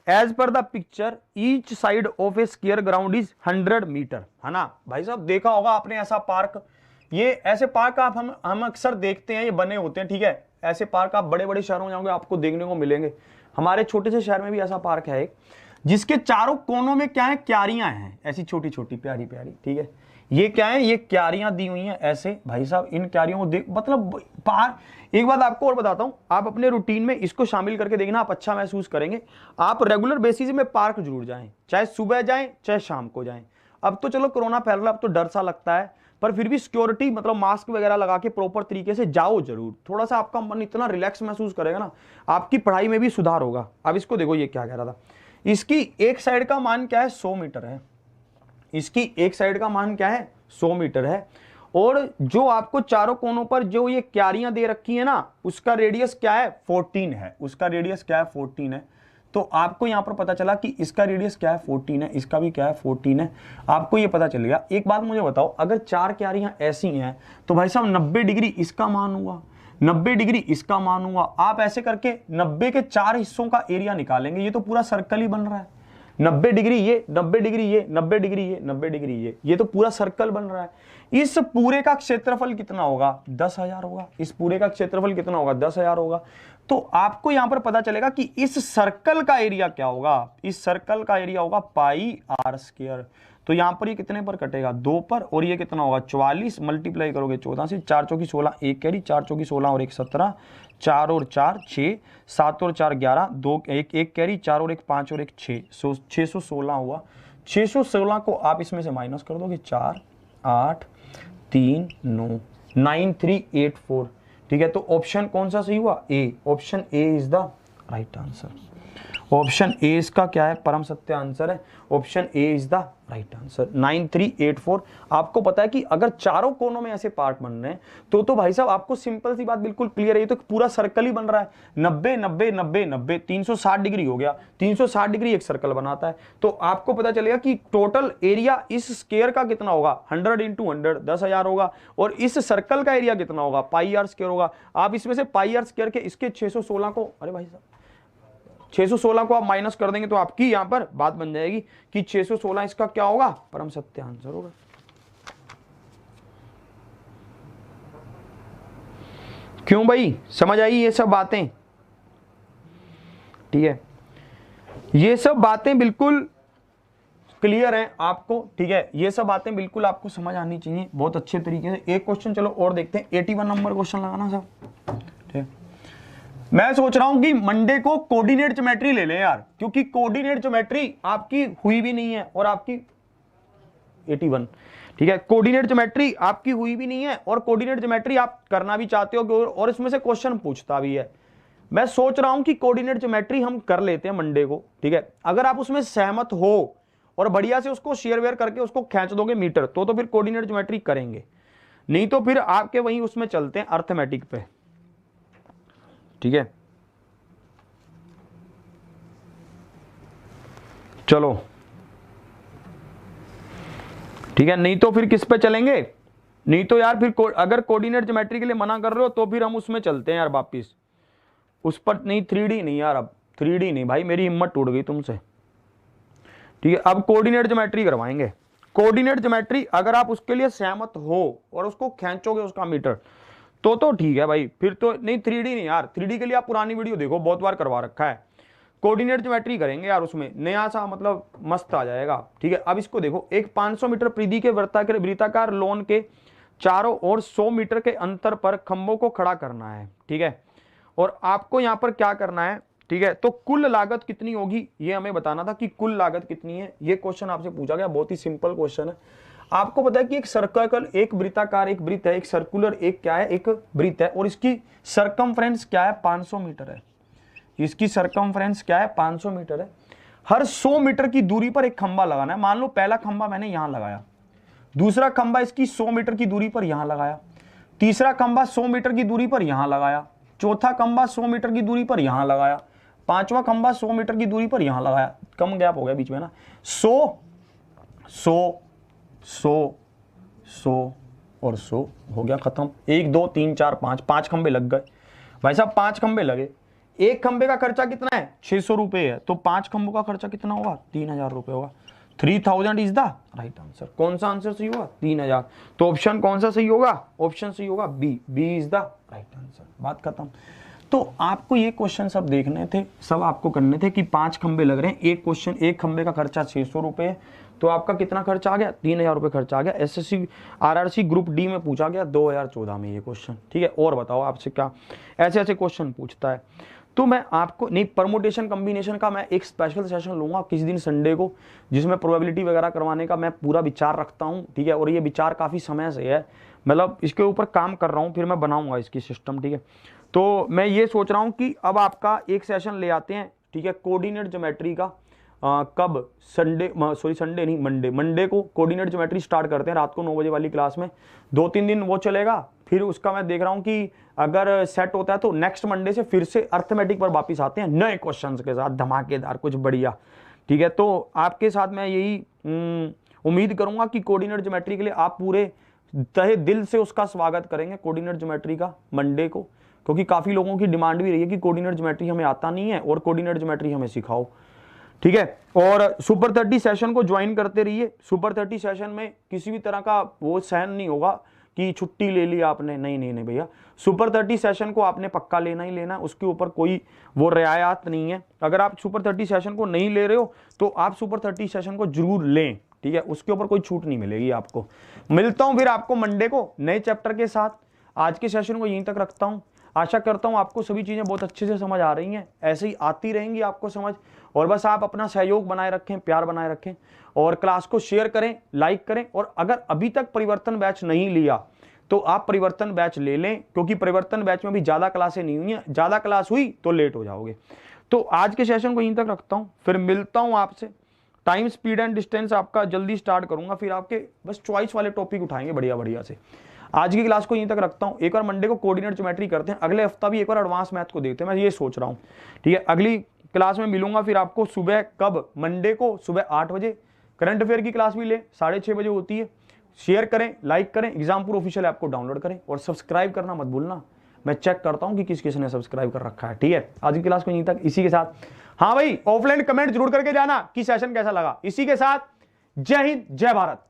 As per the picture each side of a square ground is 100 metre, है ना भाई साहब, देखा होगा आपने ऐसा पार्क, ये ऐसे पार्क आप हम अक्सर देखते हैं, ये बने होते हैं, ठीक है। ऐसे पार्क आप बड़े बड़े शहरों में जाओगे आपको देखने को मिलेंगे, हमारे छोटे से शहर में भी ऐसा पार्क है एक, जिसके चारों कोनों में क्या है, क्यारियां हैं, ऐसी छोटी छोटी प्यारी प्यारी, ठीक है। ये क्या है, ये क्यारियां दी हुई हैं ऐसे, भाई साहब इन क्यारियों को देख, मतलब एक बात आपको और बताता हूं, आप अपने रूटीन में इसको शामिल करके देखना, आप अच्छा महसूस करेंगे। आप रेगुलर बेसिस में पार्क जरूर जाएं, चाहे सुबह जाएं चाहे शाम को जाएं। अब तो चलो कोरोना फैल रहा, अब तो डर सा लगता है, पर फिर भी सिक्योरिटी मतलब मास्क वगैरह लगा के प्रॉपर तरीके से जाओ जरूर, थोड़ा सा आपका मन इतना रिलैक्स महसूस करेगा ना, आपकी पढ़ाई में भी सुधार होगा। अब इसको देखो, ये क्या कह रहा था, इसकी एक साइड का मान क्या है, 100 मीटर है, इसकी एक साइड का मान क्या है, 100 मीटर है, और जो आपको चारों कोनों पर जो ये क्यारियां दे रखी है ना, उसका रेडियस क्या है, 14 है, उसका रेडियस क्या है, 14 है। तो आपको यहां पर पता चला कि इसका रेडियस क्या है, 14 है, इसका भी क्या है, 14 है, आपको ये पता चल गया। एक बात मुझे बताओ, अगर चार क्यारियां ऐसी हैं तो भाई साहब 90 डिग्री इसका मान हुआ, 90 डिग्री इसका मान हुआ, आप ऐसे करके 90 के 4 हिस्सों का एरिया निकालेंगे, ये तो पूरा सर्कल ही बन रहा है, 90 डिग्री ये, 90 डिग्री ये, 90 डिग्री ये, 90 डिग्री ये तो पूरा सर्कल बन रहा है। इस पूरे का क्षेत्रफल कितना होगा, 10,000 होगा, इस पूरे का क्षेत्रफल कितना होगा, 10,000 होगा। तो आपको यहां पर पता चलेगा कि इस सर्कल का एरिया क्या होगा, इस सर्कल का एरिया होगा पाई आर स्क्वायर। तो यहां पर ये कितने पर कटेगा, 2 पर, और ये कितना होगा 44, मल्टीप्लाई करोगे 14 से, 4 चौकी 16, 1 कैरी, 4 चौकी 16 और 1 17, 4 और 4 6, 7 और 4 11, 2 1 कैरी, 4 और 1 5 और 1 6, 616 हुआ। 616 को आप इसमें से माइनस कर दोगे, 4 8 3 9 9384, ठीक है, तो ऑप्शन कौन सा सही हुआ? A. Option A is the right answer. Option A इसका क्या है? परम सत्य आंसर है। Option A is the right answer. 9384। आपको पता है कि अगर चारों कोनों में ऐसे पार्ट बन रहे हैं तो भाई साहब आपको सिंपल सी बात बिल्कुल क्लियर है, ये तो पूरा सर्कल ही बन रहा है। 90 90 90 90 360 डिग्री हो गया। 360 डिग्री एक सर्कल बनाता है। तो आपको पता चलेगा कि टोटल एरिया इस स्क्वायर का कितना होगा? 100 इंटू 100 10,000 होगा। और इस सर्कल का एरिया कितना होगा? पाई आर स्क्वायर होगा। आप इसमें से पाई आर स्क्वायर के इसके 616 को, अरे भाई साहब 616 को आप माइनस कर देंगे तो आपकी यहां पर बात बन जाएगी कि 616 इसका क्या होगा? परम सत्य आंसर होगा। क्यों भाई, समझ आई ये सब बातें? ठीक है, ये सब बातें बिल्कुल क्लियर हैं आपको। ठीक है, ये सब बातें बिल्कुल आपको समझ आनी चाहिए बहुत अच्छे तरीके से। एक क्वेश्चन चलो और देखते हैं। 81 नंबर क्वेश्चन लगाना सब। ठीक है, मैं सोच रहा हूं कि मंडे को कोऑर्डिनेट ज्योमेट्री ले लें यार, क्योंकि कोऑर्डिनेट ज्योमेट्री आपकी हुई भी नहीं है और आपकी 81, ठीक है, कोऑर्डिनेट ज्योमेट्री आपकी हुई भी नहीं है और कोऑर्डिनेट ज्योमेट्री आप करना भी चाहते हो और इसमें से क्वेश्चन पूछता भी है। मैं सोच रहा हूं कि कोऑर्डिनेट ज्योमेट्री हम कर लेते हैं मंडे को। ठीक है, अगर आप उसमें सहमत हो और बढ़िया से उसको शेयर वेयर करके उसको खींच दोगे मीटर तो फिर कोऑर्डिनेट ज्योमेट्री करेंगे, नहीं तो फिर आपके वहीं उसमें चलते हैं अर्थमेटिक पे। ठीक है, चलो ठीक है, नहीं तो फिर किस पे चलेंगे? नहीं तो यार फिर अगर कोऑर्डिनेट ज्योमेट्री के लिए मना कर रहे हो तो फिर हम उसमें चलते हैं यार वापिस उस पर। नहीं 3D नहीं यार, अब 3D नहीं भाई, मेरी हिम्मत टूट गई तुमसे। ठीक है, अब कोऑर्डिनेट ज्योमेट्री करवाएंगे। कोऑर्डिनेट ज्योमेट्री अगर आप उसके लिए सहमत हो और उसको खींचोगे उसका मीटर तो ठीक है भाई, फिर तो नहीं 3D नहीं यार। 3D के लिए आप पुरानी वीडियो देखो, बहुत बार करवा रखा है। कोऑर्डिनेट ज्योमेट्री करेंगे यार, उसमें नया सा मतलब मस्त आ जाएगा। ठीक है, अब इसको देखो, एक 500 मीटर परिधि के वृत्ताकार लोन के चारों ओर 100 मीटर के अंतर पर खंभों को खड़ा करना है। ठीक है, और आपको यहां पर क्या करना है? ठीक है, तो कुल लागत कितनी होगी ये हमें बताना था कि कुल लागत कितनी है। ये क्वेश्चन आपसे पूछा गया, बहुत ही सिंपल क्वेश्चन है। आपको पता है कि एक सर्कल, एक वृत्ताकार, एक वृत्त है, एक सर्कुलर, एक क्या है, एक वृत्त है, और इसकी सरकमफ्रेंस क्या है? 500 मीटर है। इसकी सरकमफ्रेंस क्या है? 500 मीटर है। हर 100 मीटर की दूरी पर एक खंबा लगाना है। मान लो पहला खंबा मैंने यहां लगाया, दूसरा खंबा इसकी 100 मीटर की दूरी पर यहां लगाया, तीसरा खंबा 100 मीटर की दूरी पर यहां लगाया, चौथा खंबा 100 मीटर की दूरी पर यहां लगाया, पांचवा खंबा 100 मीटर की दूरी पर यहां लगाया। कम गैप हो गया बीच में ना। 100 100 100 100 और 100 हो गया खत्म। 1 2 3 4 5 5 खंबे लग गए भाई साहब, 5 खंबे लगे। एक खंबे का खर्चा कितना है? 600 रुपए है, तो 5 खंबों का खर्चा कितना होगा? 3000 रुपए होगा। 3000 इज द राइट आंसर। कौन सा आंसर सही होगा? 3000। तो ऑप्शन कौन सा सही होगा? ऑप्शन सही होगा B. B is the right answer. बात खत्म। तो आपको ये क्वेश्चन सब देखने थे, सब आपको करने थे कि 5 खंबे लग रहे हैं, एक क्वेश्चन, एक खंबे का खर्चा 600 रुपए है, तो आपका कितना खर्चा आ गया? 3000 रुपए खर्चा आ गया। एसएससी आरआरसी ग्रुप डी में पूछा गया 2014 में ये क्वेश्चन। ठीक है, और बताओ आपसे क्या ऐसे ऐसे क्वेश्चन पूछता है। तो मैं आपको नहीं, परमुटेशन कॉम्बिनेशन का मैं एक स्पेशल सेशन लूंगा किसी दिन संडे को, जिसमें प्रोबेबिलिटी वगैरह करवाने का मैं पूरा विचार रखता हूं। ठीक है, और ये विचार काफ़ी समय से है, मतलब इसके ऊपर काम कर रहा हूं, फिर मैं बनाऊंगा इसकी सिस्टम। ठीक है, तो मैं ये सोच रहा हूं कि अब आपका एक सेशन ले आते हैं। ठीक है, कोऑर्डिनेट ज्योमेट्री का कब? संडे नहीं, मंडे को कोऑर्डिनेट ज्योमेट्री स्टार्ट करते हैं रात को 9 बजे वाली क्लास में। 2-3 दिन वो चलेगा, फिर उसका मैं देख रहा हूं कि अगर सेट होता है तो नेक्स्ट मंडे से फिर से अर्थमेटिक पर वापिस आते हैं नए क्वेश्चंस के साथ, धमाकेदार कुछ बढ़िया। ठीक है, तो आपके साथ मैं यही उम्मीद करूंगा कि कोऑर्डिनेट ज्योमेट्री के लिए आप पूरे तहे दिल से उसका स्वागत करेंगे कोऑर्डिनेट ज्योमेट्री का मंडे को, क्योंकि काफी लोगों की डिमांड भी रही है कि कोऑर्डिनेट ज्योमेट्री हमें आता नहीं है और कोऑर्डिनेट ज्योमेट्री हमें सिखाओ। ठीक है, और सुपर 30 सेशन को ज्वाइन करते रहिए। सुपर 30 सेशन में किसी भी तरह का वो सहन नहीं होगा कि छुट्टी ले ली आपने, नहीं नहीं नहीं भैया, सुपर 30 सेशन को आपने पक्का लेना ही लेना, उसके ऊपर कोई वो रियायत नहीं है। अगर आप सुपर 30 सेशन को नहीं ले रहे हो तो आप सुपर 30 सेशन को जरूर लें। ठीक है, उसके ऊपर कोई छूट नहीं मिलेगी आपको। मिलता हूं फिर आपको मंडे को नए चैप्टर के साथ। आज के सेशन को यहीं तक रखता हूं। आशा करता हूं आपको सभी चीजें बहुत अच्छे से समझ आ रही हैं, ऐसे ही आती रहेंगी आपको समझ। और बस आप अपना सहयोग बनाए रखें, प्यार बनाए रखें, और क्लास को शेयर करें, लाइक करें। और अगर अभी तक परिवर्तन बैच नहीं लिया तो आप परिवर्तन बैच ले लें, क्योंकि परिवर्तन बैच में भी ज्यादा क्लासें नहीं हुई हैं, ज्यादा क्लास हुई तो लेट हो जाओगे। तो आज के सेशन को यहीं तक रखता हूं, फिर मिलता हूं आपसे। टाइम, स्पीड एंड डिस्टेंस आपका जल्दी स्टार्ट करूंगा, फिर आपके बस चॉइस वाले टॉपिक उठाएंगे बढ़िया बढ़िया से। आज की क्लास को यहीं तक रखता हूं। एक बार मंडे को कोऑर्डिनेट ज्योमेट्री करते हैं, अगले हफ्ता भी एक बार एडवांस मैथ को देखते हैं, मैं ये सोच रहा हूं। ठीक है, अगली क्लास में मिलूंगा फिर आपको सुबह, कब, मंडे को सुबह 8 बजे। करंट अफेयर की क्लास भी ले 6:30 बजे होती है। शेयर करें, लाइक करें, एग्जामपुर ऑफिशियल ऐप को डाउनलोड करें और सब्सक्राइब करना मत भूलना। मैं चेक करता हूं कि किस किस ने सब्सक्राइब कर रखा है। ठीक है, आज की क्लास को यहीं तक, इसी के साथ। हाँ भाई, ऑफलाइन कमेंट जरूर करके जाना कि सेशन कैसा लगा। इसी के साथ जय हिंद, जय भारत।